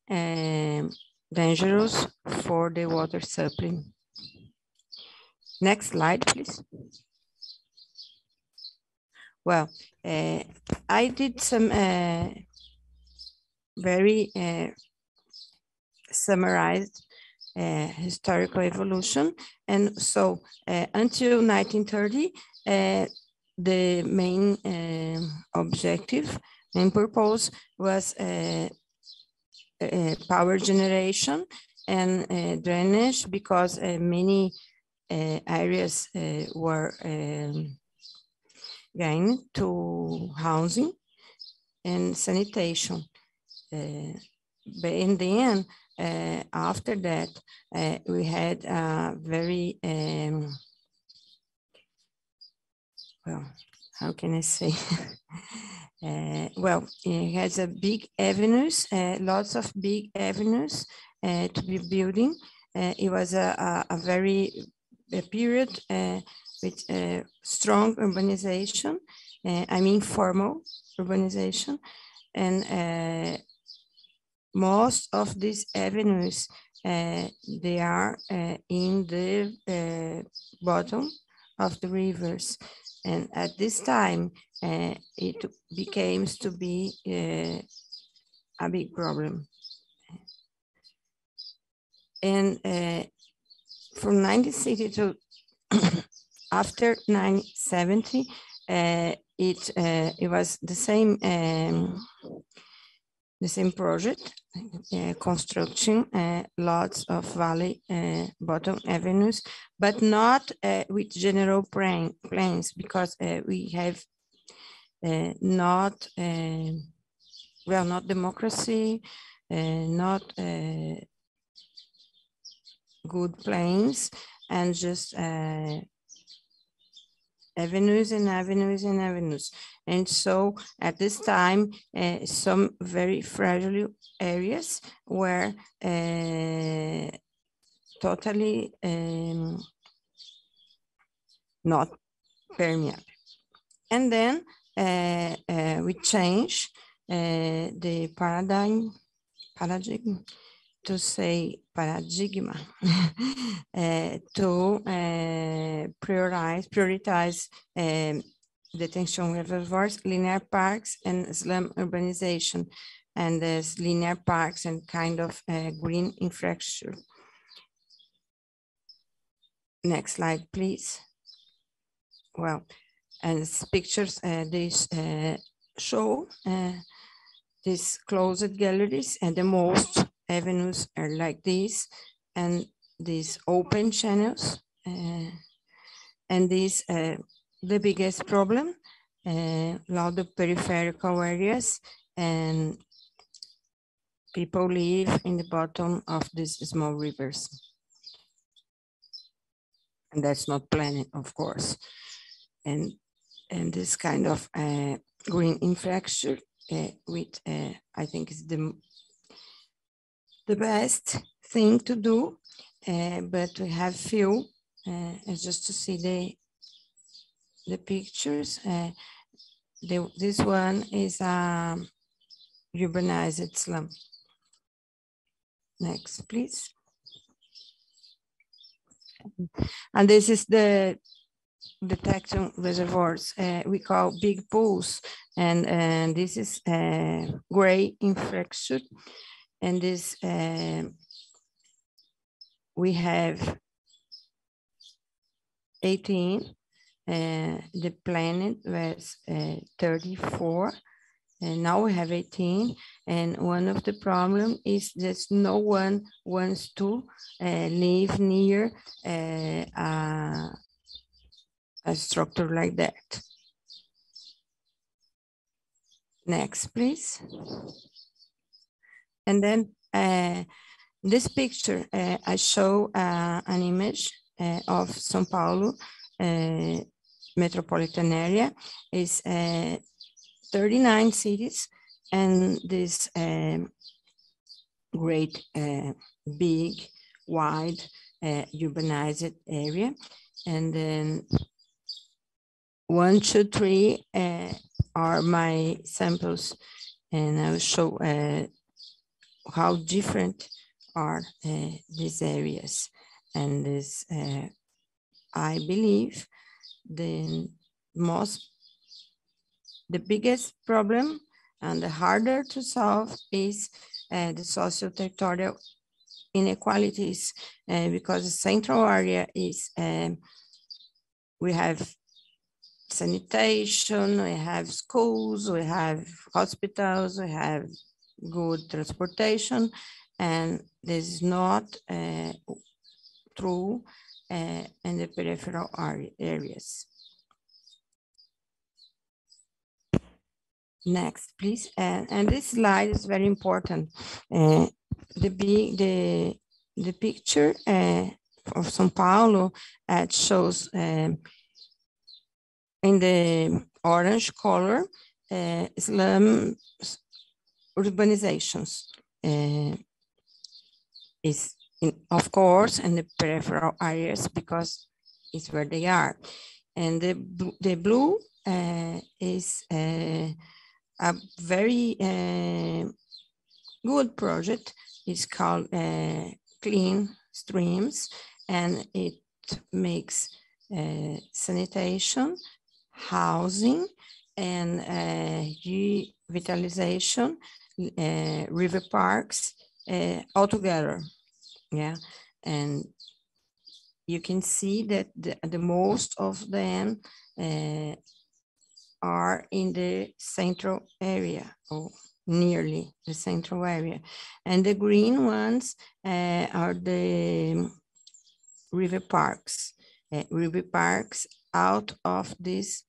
dangerous for the water supply. Next slide, please. Well, I did some very summarized historical evolution. And so until 1930, the main objective and purpose was power generation and drainage, because many areas were going to housing and sanitation. But in the end, after that, we had a very, well, how can I say? Well, it has a big avenues, lots of big avenues to be building. It was a very period with strong urbanization, I mean formal urbanization, and most of these avenues, they are in the bottom of the rivers. And at this time, it became to be a big problem. And from 1960 to after 1970, it was the same project, construction, lots of valley bottom avenues, but not with general plans, because we have not, well, not democracy, not good plans, and just avenues and avenues and avenues. And so at this time, some very fragile areas were totally not permeable. And then we change the paradigm to say paradigma to prioritize detention reservoirs, linear parks, and slum urbanization, and there's linear parks and kind of green infrastructure. Next slide, please. Well, and these pictures, these show these closed galleries, and the most avenues are like this, and these open channels, and this the biggest problem, a lot of peripheral areas, and people live in the bottom of these small rivers. And that's not planned, of course. And this kind of green infrastructure with, I think is the best thing to do, but we have few, just to see the pictures. This one is a urbanized slum. Next, please. And this is the detection reservoirs we call big pools, and this is gray infrastructure, and this we have 18. The planet was 34, and now we have 18. And one of the problems is that no one wants to live near a structure like that. Next, please. And then this picture, I show an image of São Paulo metropolitan area. Is 39 cities, and this great, big, wide, urbanized area. And then 1, 2, 3 are my samples, and I will show how different are these areas. And this, I believe, the biggest problem and the harder to solve is the socio-territorial inequalities, because the central area is, we have sanitation, we have schools, we have hospitals, we have good transportation, and this is not true in the peripheral areas. Next, please. And this slide is very important. The picture of São Paulo shows in the orange color slum urbanizations. Is of course in the peripheral areas because it's where they are, and the blue is a very good project. It's called Clean Streams, and it makes sanitation, housing, and revitalization, river parks all together. Yeah, and you can see that the most of them are in the central area, or nearly the central area. And the green ones are the river parks. River parks out of this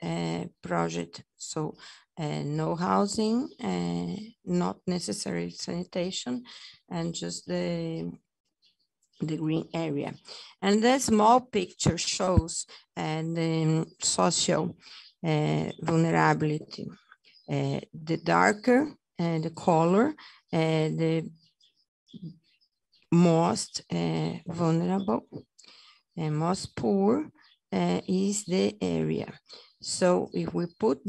project. So no housing, not necessary sanitation, and just the the green area. And the small picture shows the social vulnerability. The darker the color, the most vulnerable and most poor is the area. So if we put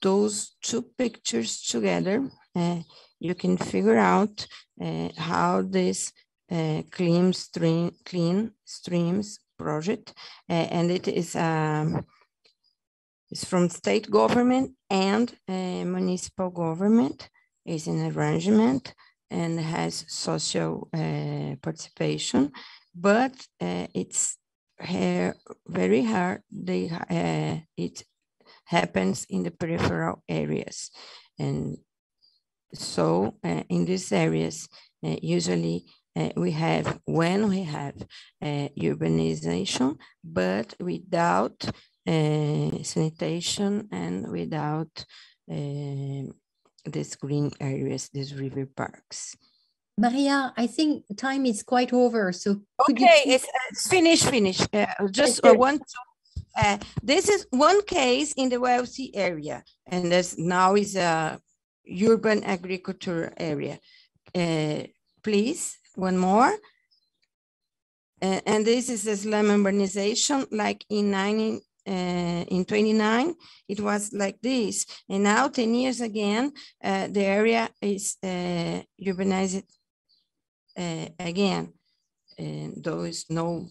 those two pictures together, you can figure out how this Clean Streams project, and it is it's from state government and municipal government, is an arrangement and has social participation, but it's very hard. It happens in the peripheral areas. And so in these areas, usually we have urbanization, but without sanitation and without these green areas, these river parks. Maria, I think time is quite over. So okay, it's finish. Just one. This is one case in the wealthy area, and this now is a urban agriculture area. Please, one more. And this is a slum urbanization, like in 29, it was like this. And now 10 years again, the area is urbanized again. And there is no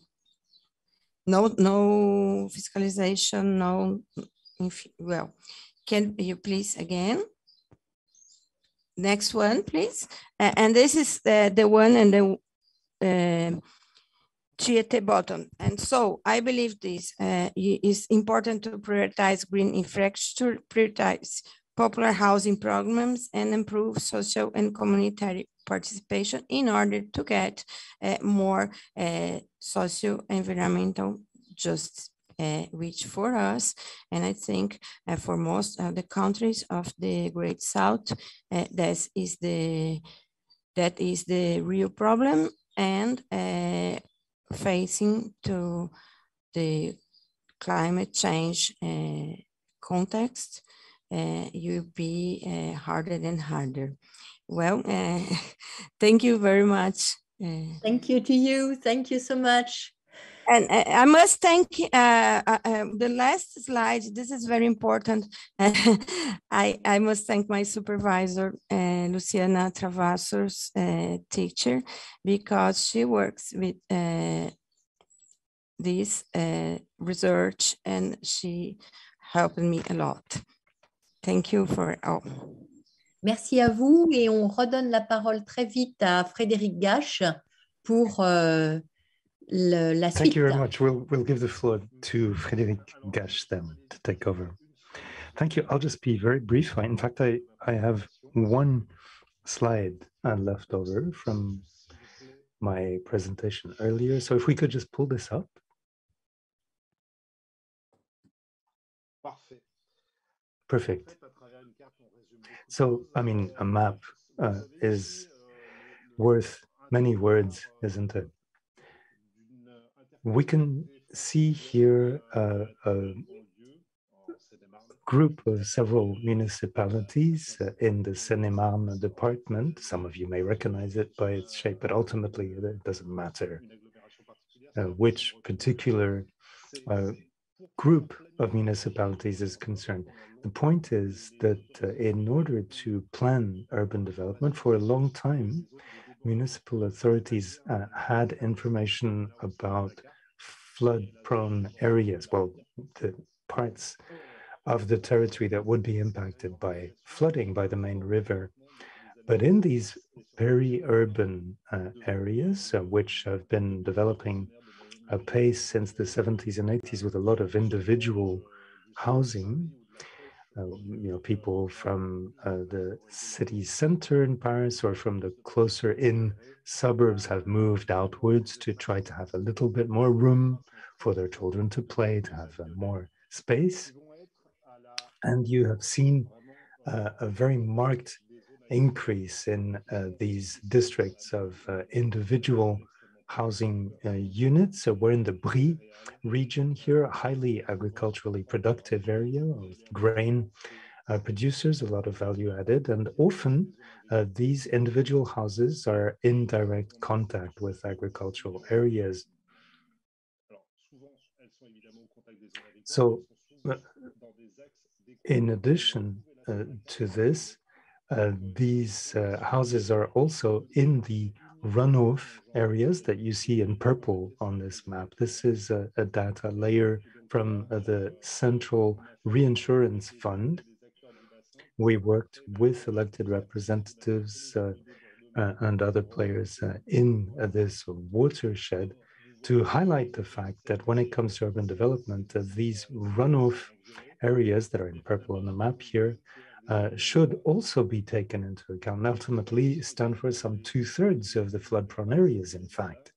fiscalization, well, can you please again? Next one, please. And this is the one and the Chiete bottom. And so I believe this is important to prioritize green infrastructure, prioritize popular housing programs, and improve social and community participation in order to get more socio-environmental justice, which for us, and I think for most of the countries of the Great South, that is the real problem, and facing to the climate change context, you'll be harder and harder. Well, thank you very much. Thank you to you. Thank you so much. And I must thank the last slide. This is very important. I must thank my supervisor, Luciana Travassos, teacher, because she works with this research and she helped me a lot. Thank you for all. Merci à vous, et on redonne la parole très vite à Frédéric Gache pour la suite. Thank you very much. We'll give the floor to Frédéric Gache then to take over. Thank you. I'll just be very brief. In fact, I have one slide left over from my presentation earlier. So if we could just pull this up. Perfect. So, I mean, a map is worth many words, isn't it? We can see here a group of several municipalities in the Seine-et-Marne department. Some of you may recognize it by its shape, but ultimately it doesn't matter which particular group of municipalities is concerned. The point is that in order to plan urban development for a long time, municipal authorities had information about flood-prone areas, well, the parts of the territory that would be impacted by flooding by the main river. But in these peri-urban areas, which have been developing a pace since the 70s and 80s with a lot of individual housing, people from the city center in Paris or from the closer in suburbs have moved outwards to try to have a little bit more room for their children to play, to have more space. And you have seen a very marked increase in these districts of individual housing units. So we're in the Brie region here, a highly agriculturally productive area with grain producers, a lot of value added, and often these individual houses are in direct contact with agricultural areas. So in addition to this, these houses are also in the runoff areas that you see in purple on this map. This is a data layer from the Central Reinsurance Fund. We worked with elected representatives and other players in this watershed to highlight the fact that when it comes to urban development, these runoff areas that are in purple on the map here should also be taken into account, and ultimately stand for some 2/3 of the flood-prone areas, in fact,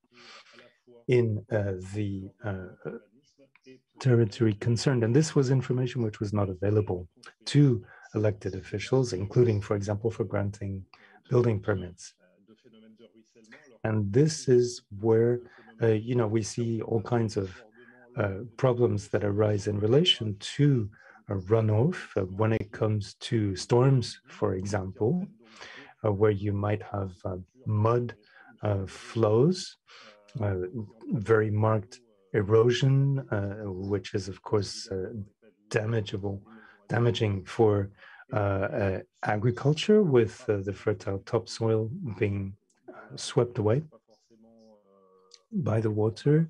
in the territory concerned. And this was information which was not available to elected officials, including, for example, for granting building permits. And this is where, we see all kinds of problems that arise in relation to runoff when it comes to storms, for example, where you might have mud flows, very marked erosion, which is, of course, damaging for agriculture, with the fertile topsoil being swept away by the water.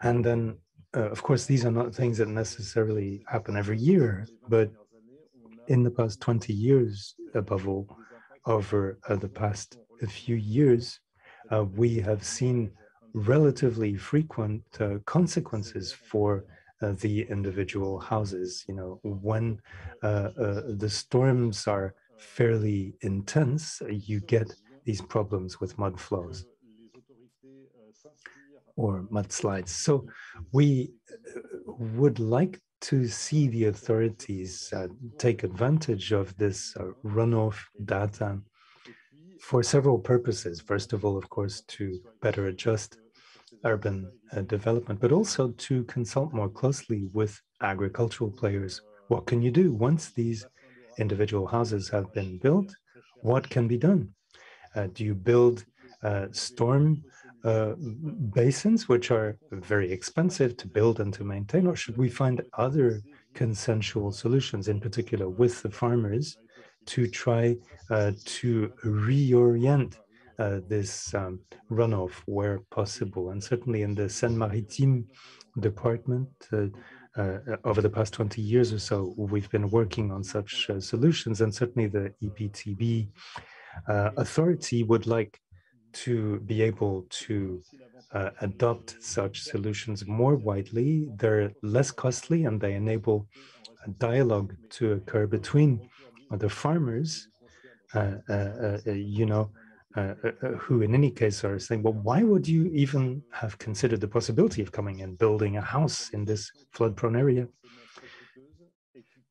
And then, of course, these are not things that necessarily happen every year, but in the past 20 years, above all, over the past few years, we have seen relatively frequent consequences for the individual houses. When the storms are fairly intense, you get these problems with mud flows or mudslides. So we would like to see the authorities take advantage of this runoff data for several purposes. First of all, of course, to better adjust urban development, but also to consult more closely with agricultural players. What can you do once these individual houses have been built? What can be done? Do you build storm basins, which are very expensive to build and to maintain, or should we find other consensual solutions, in particular with the farmers, to try to reorient this runoff where possible? And certainly in the Seine-Maritime department, over the past 20 years or so, we've been working on such solutions, and certainly the EPTB authority would like to be able to adopt such solutions more widely. They're less costly and they enable a dialogue to occur between the farmers, who in any case are saying, well, why would you even have considered the possibility of coming and building a house in this flood-prone area?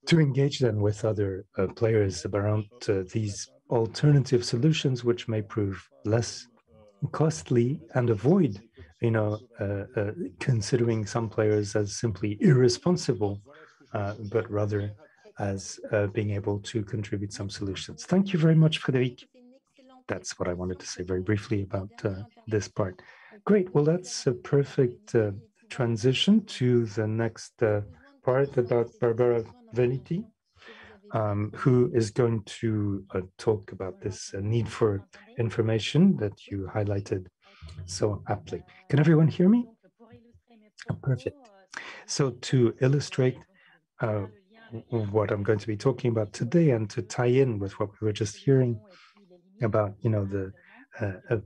To engage then with other players around these alternative solutions, which may prove less costly, and avoid, considering some players as simply irresponsible, but rather as being able to contribute some solutions. Thank you very much, Frédéric. That's what I wanted to say very briefly about this part. Great. Well, that's a perfect transition to the next part about Barbara Veneti, who is going to talk about this need for information that you highlighted so aptly. Can everyone hear me? Oh, perfect. So to illustrate what I'm going to be talking about today, and to tie in with what we were just hearing about, the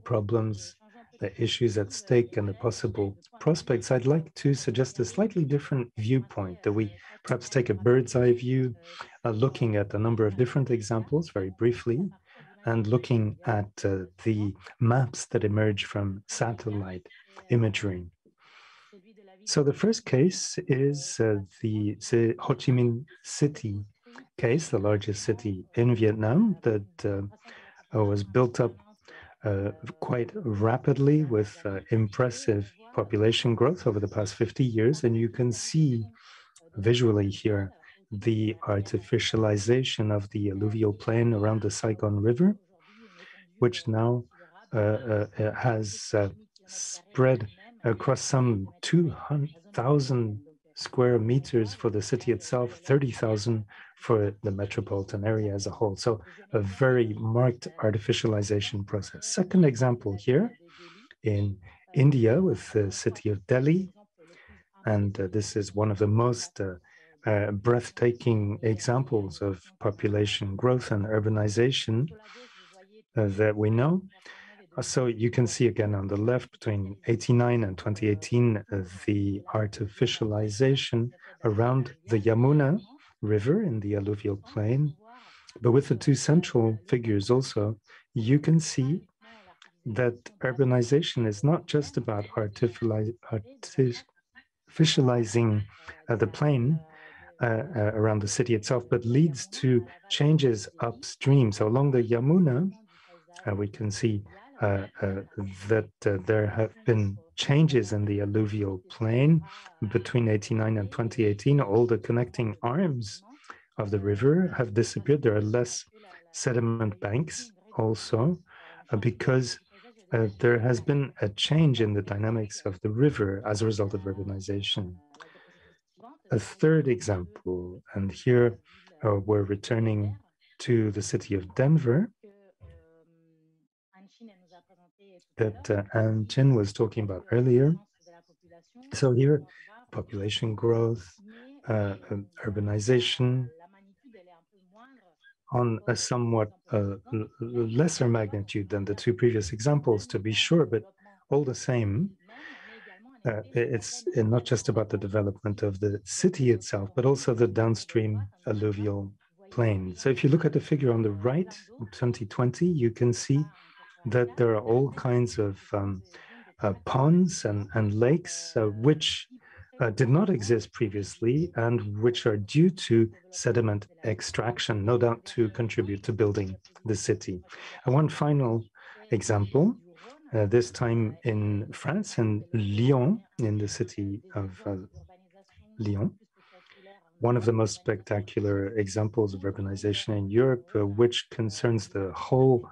problems, the issues at stake, and the possible prospects, I'd like to suggest a slightly different viewpoint, that we perhaps take a bird's eye view, looking at a number of different examples very briefly, and looking at the maps that emerge from satellite imagery. So the first case is the Ho Chi Minh City case, the largest city in Vietnam, that was built up quite rapidly with impressive population growth over the past 50 years. And you can see visually here the artificialization of the alluvial plain around the Saigon River, which now has spread across some 200,000 square meters for the city itself, 30,000 for the metropolitan area as a whole. So a very marked artificialization process. Second example here in India with the city of Delhi. And this is one of the most breathtaking examples of population growth and urbanization that we know. So you can see again on the left between 89 and 2018, the artificialization around the Yamuna River in the alluvial plain. But with the two central figures also, you can see that urbanization is not just about artificializing the plain around the city itself, but leads to changes upstream. So along the Yamuna, we can see that there have been changes in the alluvial plain between 89 and 2018. All the connecting arms of the river have disappeared. There are less sediment banks also because there has been a change in the dynamics of the river as a result of urbanization. A third example, and here we're returning to the city of Denver, that Anne Chin was talking about earlier. So here, population growth, urbanization on a somewhat lesser magnitude than the two previous examples, to be sure, but all the same, it's not just about the development of the city itself, but also the downstream alluvial plain. So if you look at the figure on the right, 2020, you can see that there are all kinds of ponds and lakes which did not exist previously and which are due to sediment extraction, no doubt to contribute to building the city. And one final example, this time in France, in Lyon, in the city of Lyon, one of the most spectacular examples of urbanization in Europe, which concerns the whole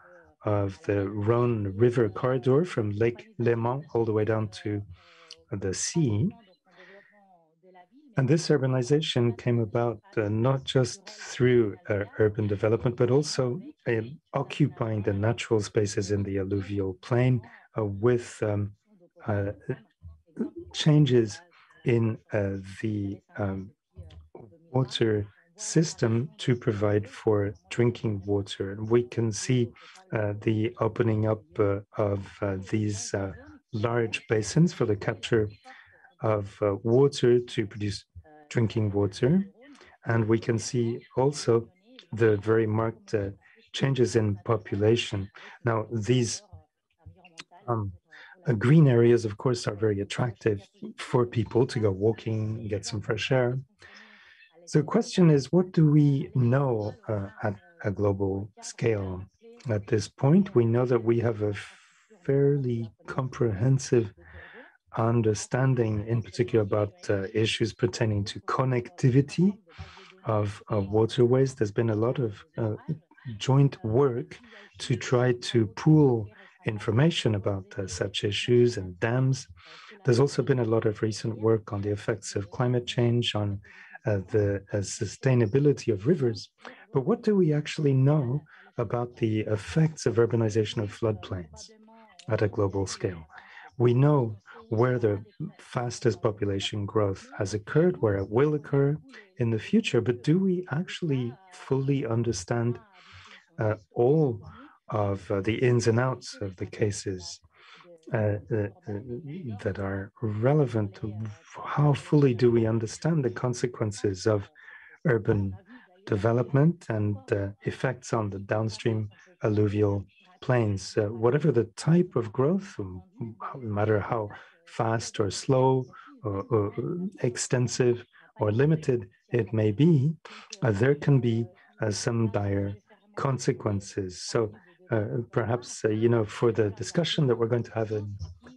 of the Rhone River corridor from Lake Léman all the way down to the sea. And this urbanization came about not just through urban development, but also occupying the natural spaces in the alluvial plain with changes in the water system to provide for drinking water. And we can see the opening up of these large basins for the capture of water to produce drinking water. And we can see also the very marked changes in population. Now, these green areas, of course, are very attractive for people to go walking, get some fresh air. So the question is, what do we know at a global scale? At this point, we know that we have a fairly comprehensive understanding, in particular about issues pertaining to connectivity of waterways. There's been a lot of joint work to try to pool information about such issues and dams. There's also been a lot of recent work on the effects of climate change on the sustainability of rivers. But what do we actually know about the effects of urbanization of floodplains at a global scale? We know where the fastest population growth has occurred, where it will occur in the future, but do we actually fully understand all of the ins and outs of the cases that are relevant? How fully do we understand the consequences of urban development and effects on the downstream alluvial plains? Whatever the type of growth, no matter how fast or slow or extensive or limited it may be, there can be some dire consequences. So perhaps, for the discussion that we're going to have in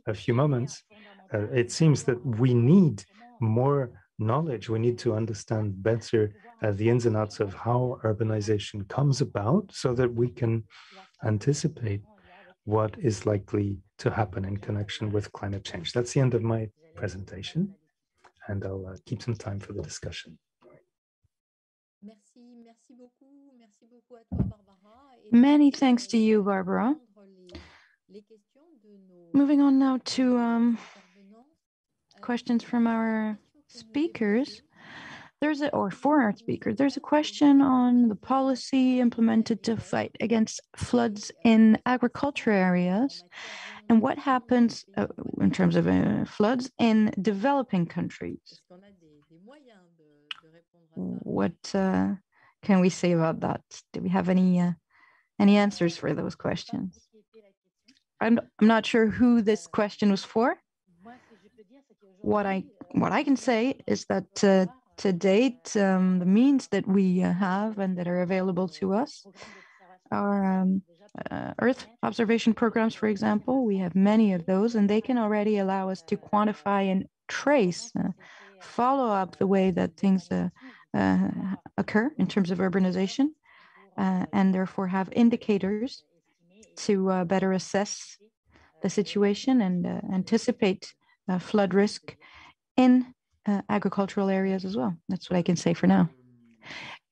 a few moments, it seems that we need more knowledge. We need to understand better the ins and outs of how urbanization comes about so that we can anticipate what is likely to happen in connection with climate change. That's the end of my presentation, and I'll keep some time for the discussion. Many thanks to you, Barbara. Moving on now to questions from our speakers. For our speakers, there's a question on the policy implemented to fight against floods in agriculture areas and what happens in terms of floods in developing countries. What can we say about that? Do we have any answers for those questions? I'm not sure who this question was for. What I can say is that to date, the means that we have and that are available to us are Earth observation programs, for example. We have many of those, and they can already allow us to quantify and trace, follow up the way that things occur in terms of urbanization, and therefore have indicators to better assess the situation and anticipate flood risk in agricultural areas as well. That's what I can say for now.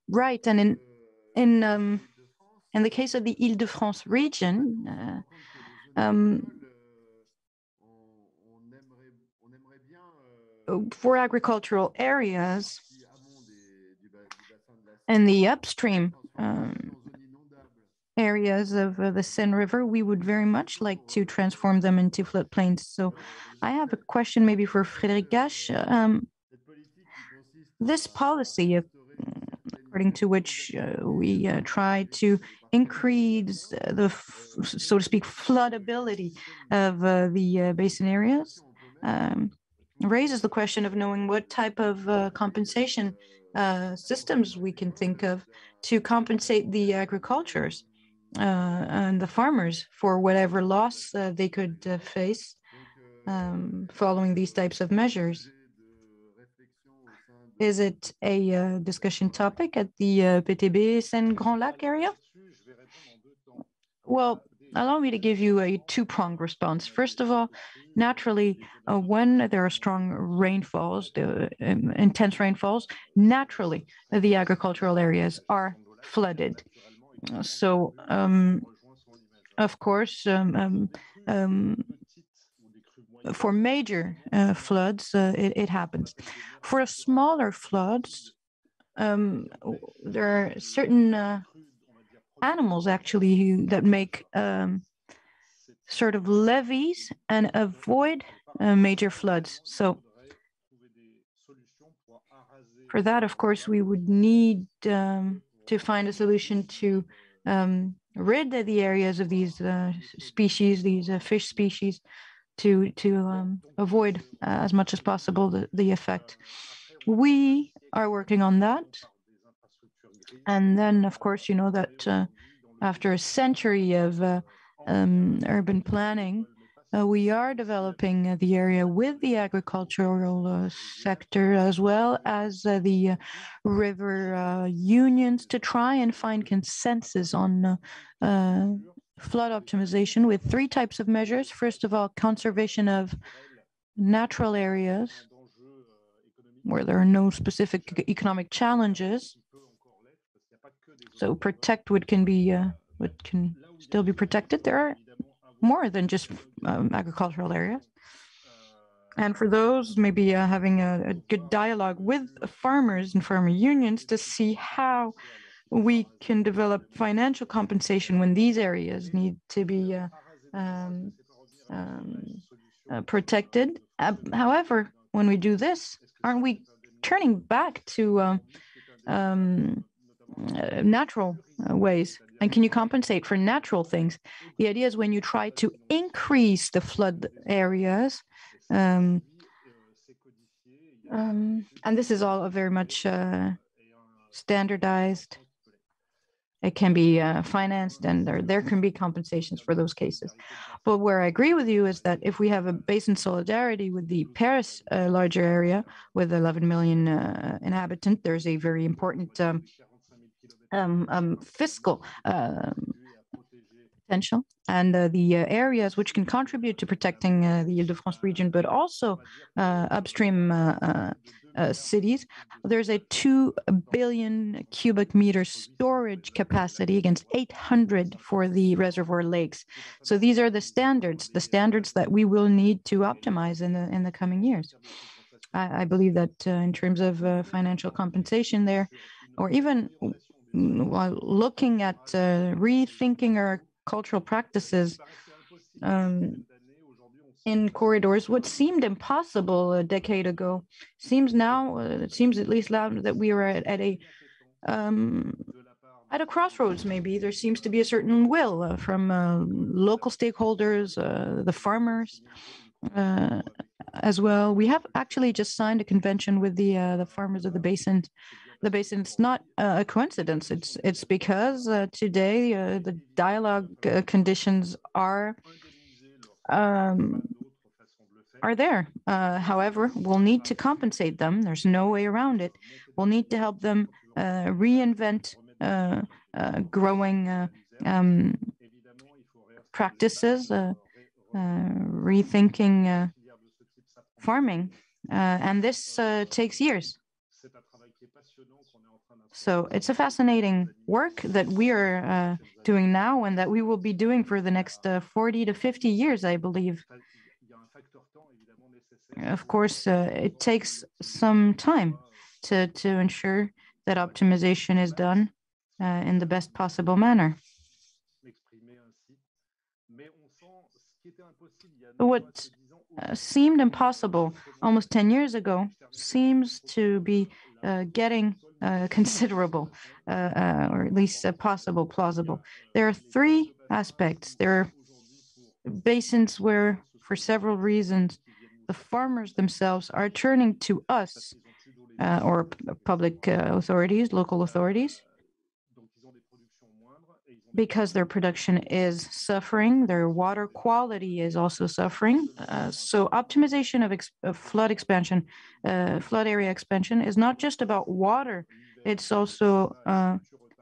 Right, and in the case of the Île-de-France region, for agricultural areas in the upstream areas of the Seine River, we would very much like to transform them into floodplains. So I have a question maybe for Frédéric Gache. This policy, according to which we try to increase the, so to speak, floodability of the basin areas, raises the question of knowing what type of compensation systems we can think of to compensate the agricultures and the farmers for whatever loss they could face following these types of measures. Is it a discussion topic at the PTB Seine Grand Lac area? Well, allow me to give you a two-pronged response. First of all, naturally, when there are strong rainfalls, intense rainfalls, naturally, the agricultural areas are flooded. So, of course, for major floods, it happens. For smaller floods, there are certain animals actually that make sort of levees and avoid major floods. So for that, of course, we would need to find a solution to rid the areas of these species, these fish species, to avoid as much as possible the effect. We are working on that. And then, of course, you know that after a century of urban planning, we are developing the area with the agricultural sector as well as the river unions to try and find consensus on flood optimization with three types of measures. First of all, conservation of natural areas where there are no specific economic challenges. So protect what can still be protected. There are more than just agricultural areas. And for those, maybe having a good dialogue with farmers and farmer unions to see how we can develop financial compensation when these areas need to be protected. However, when we do this, aren't we turning back to natural ways? And can you compensate for natural things? The idea is when you try to increase the flood areas, and this is all very much standardized it can be financed, and there can be compensations for those cases. But where I agree with you is that if we have a basin solidarity with the Paris larger area with 11 million inhabitants, there's a very important fiscal potential, and the areas which can contribute to protecting the Île-de-France region, but also upstream cities. There's a 2 billion cubic meter storage capacity against 800 for the reservoir lakes. So these are the standards that we will need to optimize in the coming years. I believe that in terms of financial compensation there, or even while looking at rethinking our cultural practices in corridors, what seemed impossible a decade ago seems now, it seems at least loud, that we are at a crossroads. Maybe there seems to be a certain will from local stakeholders, the farmers as well. We have actually just signed a convention with the farmers of the basin. The basin, it's not a coincidence. It's because today the dialogue conditions are there. However, we'll need to compensate them. There's no way around it. We'll need to help them reinvent growing practices, rethinking farming, and this takes years. So it's a fascinating work that we are doing now, and that we will be doing for the next 40 to 50 years, I believe. Of course, it takes some time to ensure that optimization is done in the best possible manner. What seemed impossible almost 10 years ago seems to be getting considerable, or at least plausible. There are three aspects. There are basins where, for several reasons, the farmers themselves are turning to us, or public authorities, local authorities, because their production is suffering, their water quality is also suffering. So optimization of flood expansion, flood area expansion is not just about water, it's also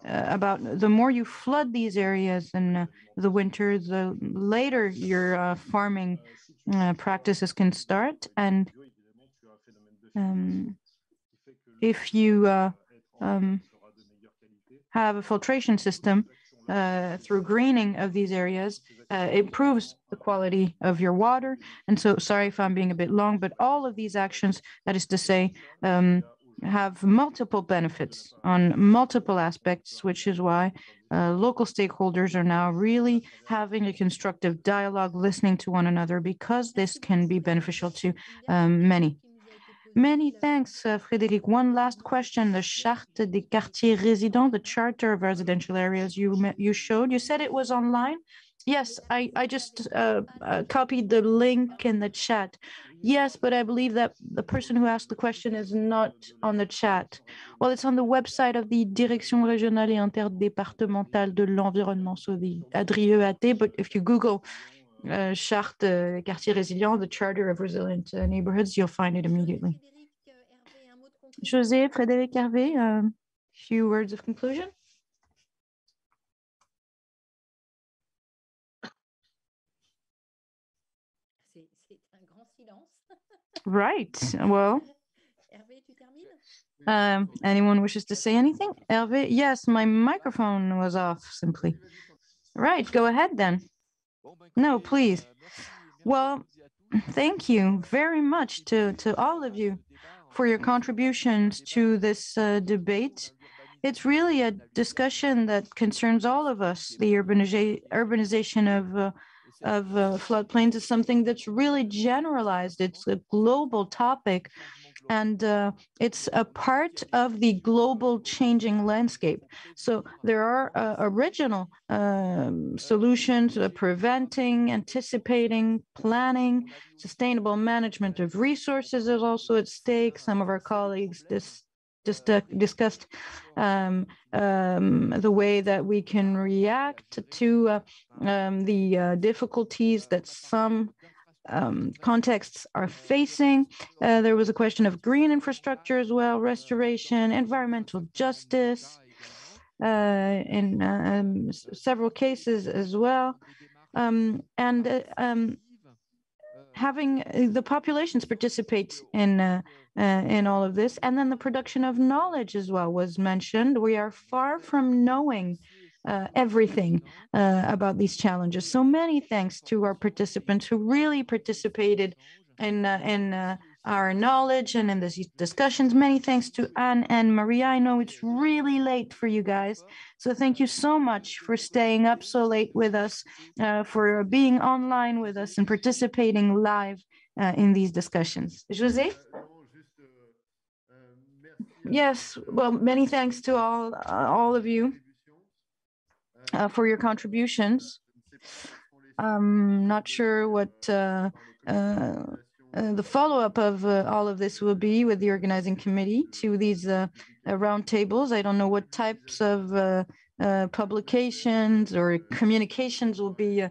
about the more you flood these areas in the winter, the later your farming practices can start. And if you have a filtration system through greening of these areas, improves the quality of your water. And so, sorry if I'm being a bit long, but all of these actions, that is to say, have multiple benefits on multiple aspects, which is why local stakeholders are now really having a constructive dialogue, listening to one another, because this can be beneficial to many. Many thanks, Frédéric. One last question. The Charte des quartiers résidents, the Charter of Residential Areas you showed, you said it was online? Yes, I just copied the link in the chat. Yes, but I believe that the person who asked the question is not on the chat. Well, it's on the website of the Direction Régionale et Interdépartementale de l'Environnement, so the ADRIEAT, but if you Google Charte des quartiers résilients, the Charter of Resilient Neighborhoods, you'll find it immediately. José, Frédéric, Hervé, a few words of conclusion? Right, well, anyone wishes to say anything? Hervé, yes, my microphone was off simply. Right, go ahead then. No, please. Well, thank you very much to all of you for your contributions to this debate. It's really a discussion that concerns all of us. The urbanization of floodplains is something that's really generalized. It's a global topic, and it's a part of the global changing landscape. So there are original solutions, preventing, anticipating, planning, sustainable management of resources is also at stake. Some of our colleagues discussed the way that we can react to the difficulties that some contexts are facing. There was a question of green infrastructure as well, restoration, environmental justice, in several cases as well. Having the populations participate in all of this, and then the production of knowledge as well was mentioned. We are far from knowing everything about these challenges. So many thanks to our participants who really participated in our knowledge and in these discussions. Many thanks to Anne and Maria. I know it's really late for you guys, so thank you so much for staying up so late with us, for being online with us and participating live in these discussions. José? Yes, well, many thanks to all of you for your contributions. I'm not sure what the follow-up of all of this will be with the organizing committee to these roundtables. I don't know what types of publications or communications will be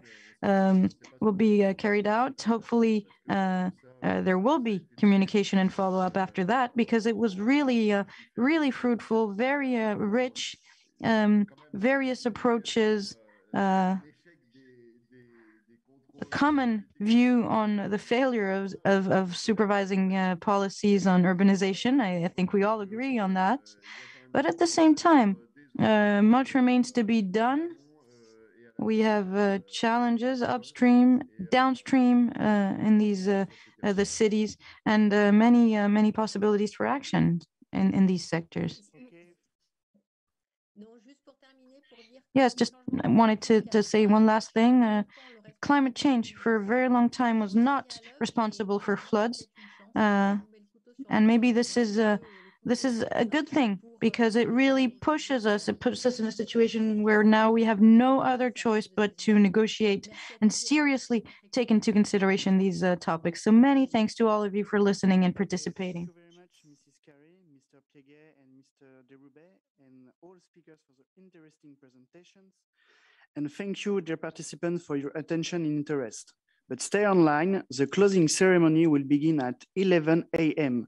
carried out. Hopefully, there will be communication and follow-up after that, because it was really, really fruitful, very rich, various approaches, a common view on the failure of supervising policies on urbanization. I think we all agree on that. But at the same time, much remains to be done. We have challenges upstream, downstream in these the cities, and many possibilities for action in these sectors. Yes, just I wanted to say one last thing. Climate change for a very long time was not responsible for floods, and maybe this is a good thing, because it really pushes us. It puts us in a situation where now we have no other choice but to negotiate and seriously take into consideration these topics. So many thanks to all of you for listening and participating. Thank you very much, Mrs. Carré, Mr. Pléguet, and Mr. Deroubet, and all speakers for the interesting presentations. And thank you, dear participants, for your attention and interest. But stay online. The closing ceremony will begin at 11 a.m.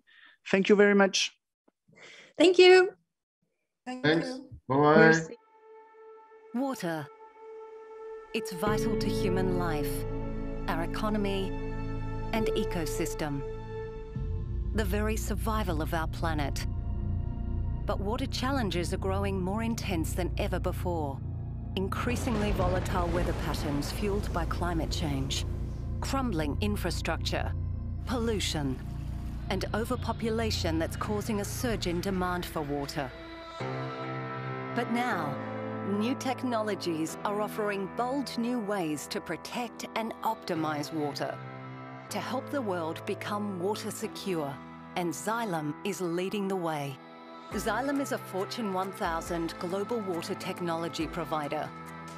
Thank you very much. Thank you. Thanks. Bye-bye. Water. It's vital to human life, our economy, and ecosystem. The very survival of our planet. But water challenges are growing more intense than ever before. Increasingly volatile weather patterns fueled by climate change, crumbling infrastructure, pollution, and overpopulation that's causing a surge in demand for water. But now, new technologies are offering bold new ways to protect and optimize water, to help the world become water secure, and Xylem is leading the way. Xylem is a Fortune 1000 global water technology provider,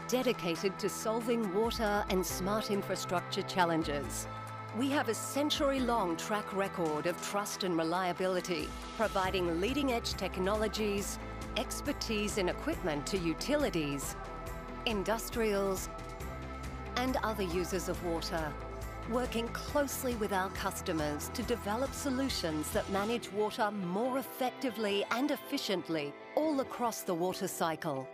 dedicated to solving water and smart infrastructure challenges. We have a century-long track record of trust and reliability, providing leading-edge technologies, expertise and equipment to utilities, industrials, and other users of water, working closely with our customers to develop solutions that manage water more effectively and efficiently all across the water cycle.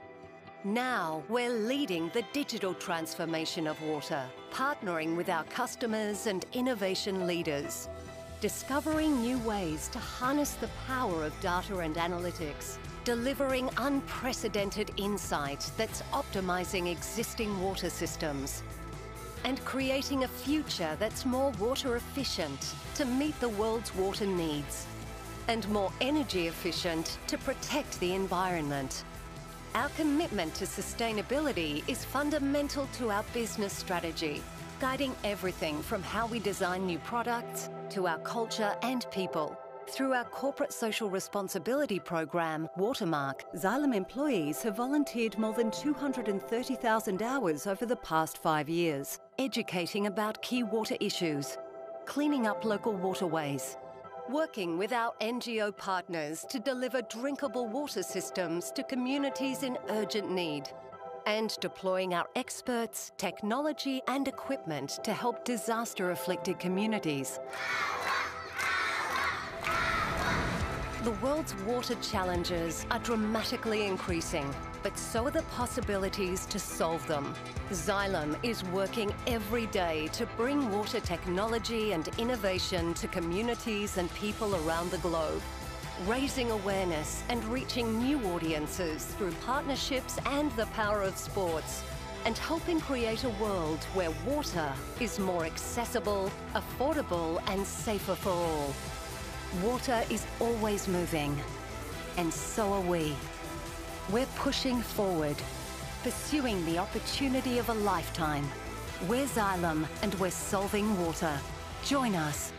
Now, we're leading the digital transformation of water, partnering with our customers and innovation leaders, discovering new ways to harness the power of data and analytics, delivering unprecedented insight that's optimizing existing water systems, and creating a future that's more water efficient to meet the world's water needs, and more energy efficient to protect the environment. Our commitment to sustainability is fundamental to our business strategy, guiding everything from how we design new products to our culture and people. Through our corporate social responsibility program, Watermark, Xylem employees have volunteered more than 230,000 hours over the past 5 years, educating about key water issues, cleaning up local waterways, working with our NGO partners to deliver drinkable water systems to communities in urgent need, and deploying our experts, technology, and equipment to help disaster-afflicted communities. The world's water challenges are dramatically increasing, but so are the possibilities to solve them. Xylem is working every day to bring water technology and innovation to communities and people around the globe, raising awareness and reaching new audiences through partnerships and the power of sports, and helping create a world where water is more accessible, affordable, and safer for all. Water is always moving, and so are we. We're pushing forward, pursuing the opportunity of a lifetime. We're Xylem, and we're solving water. Join us.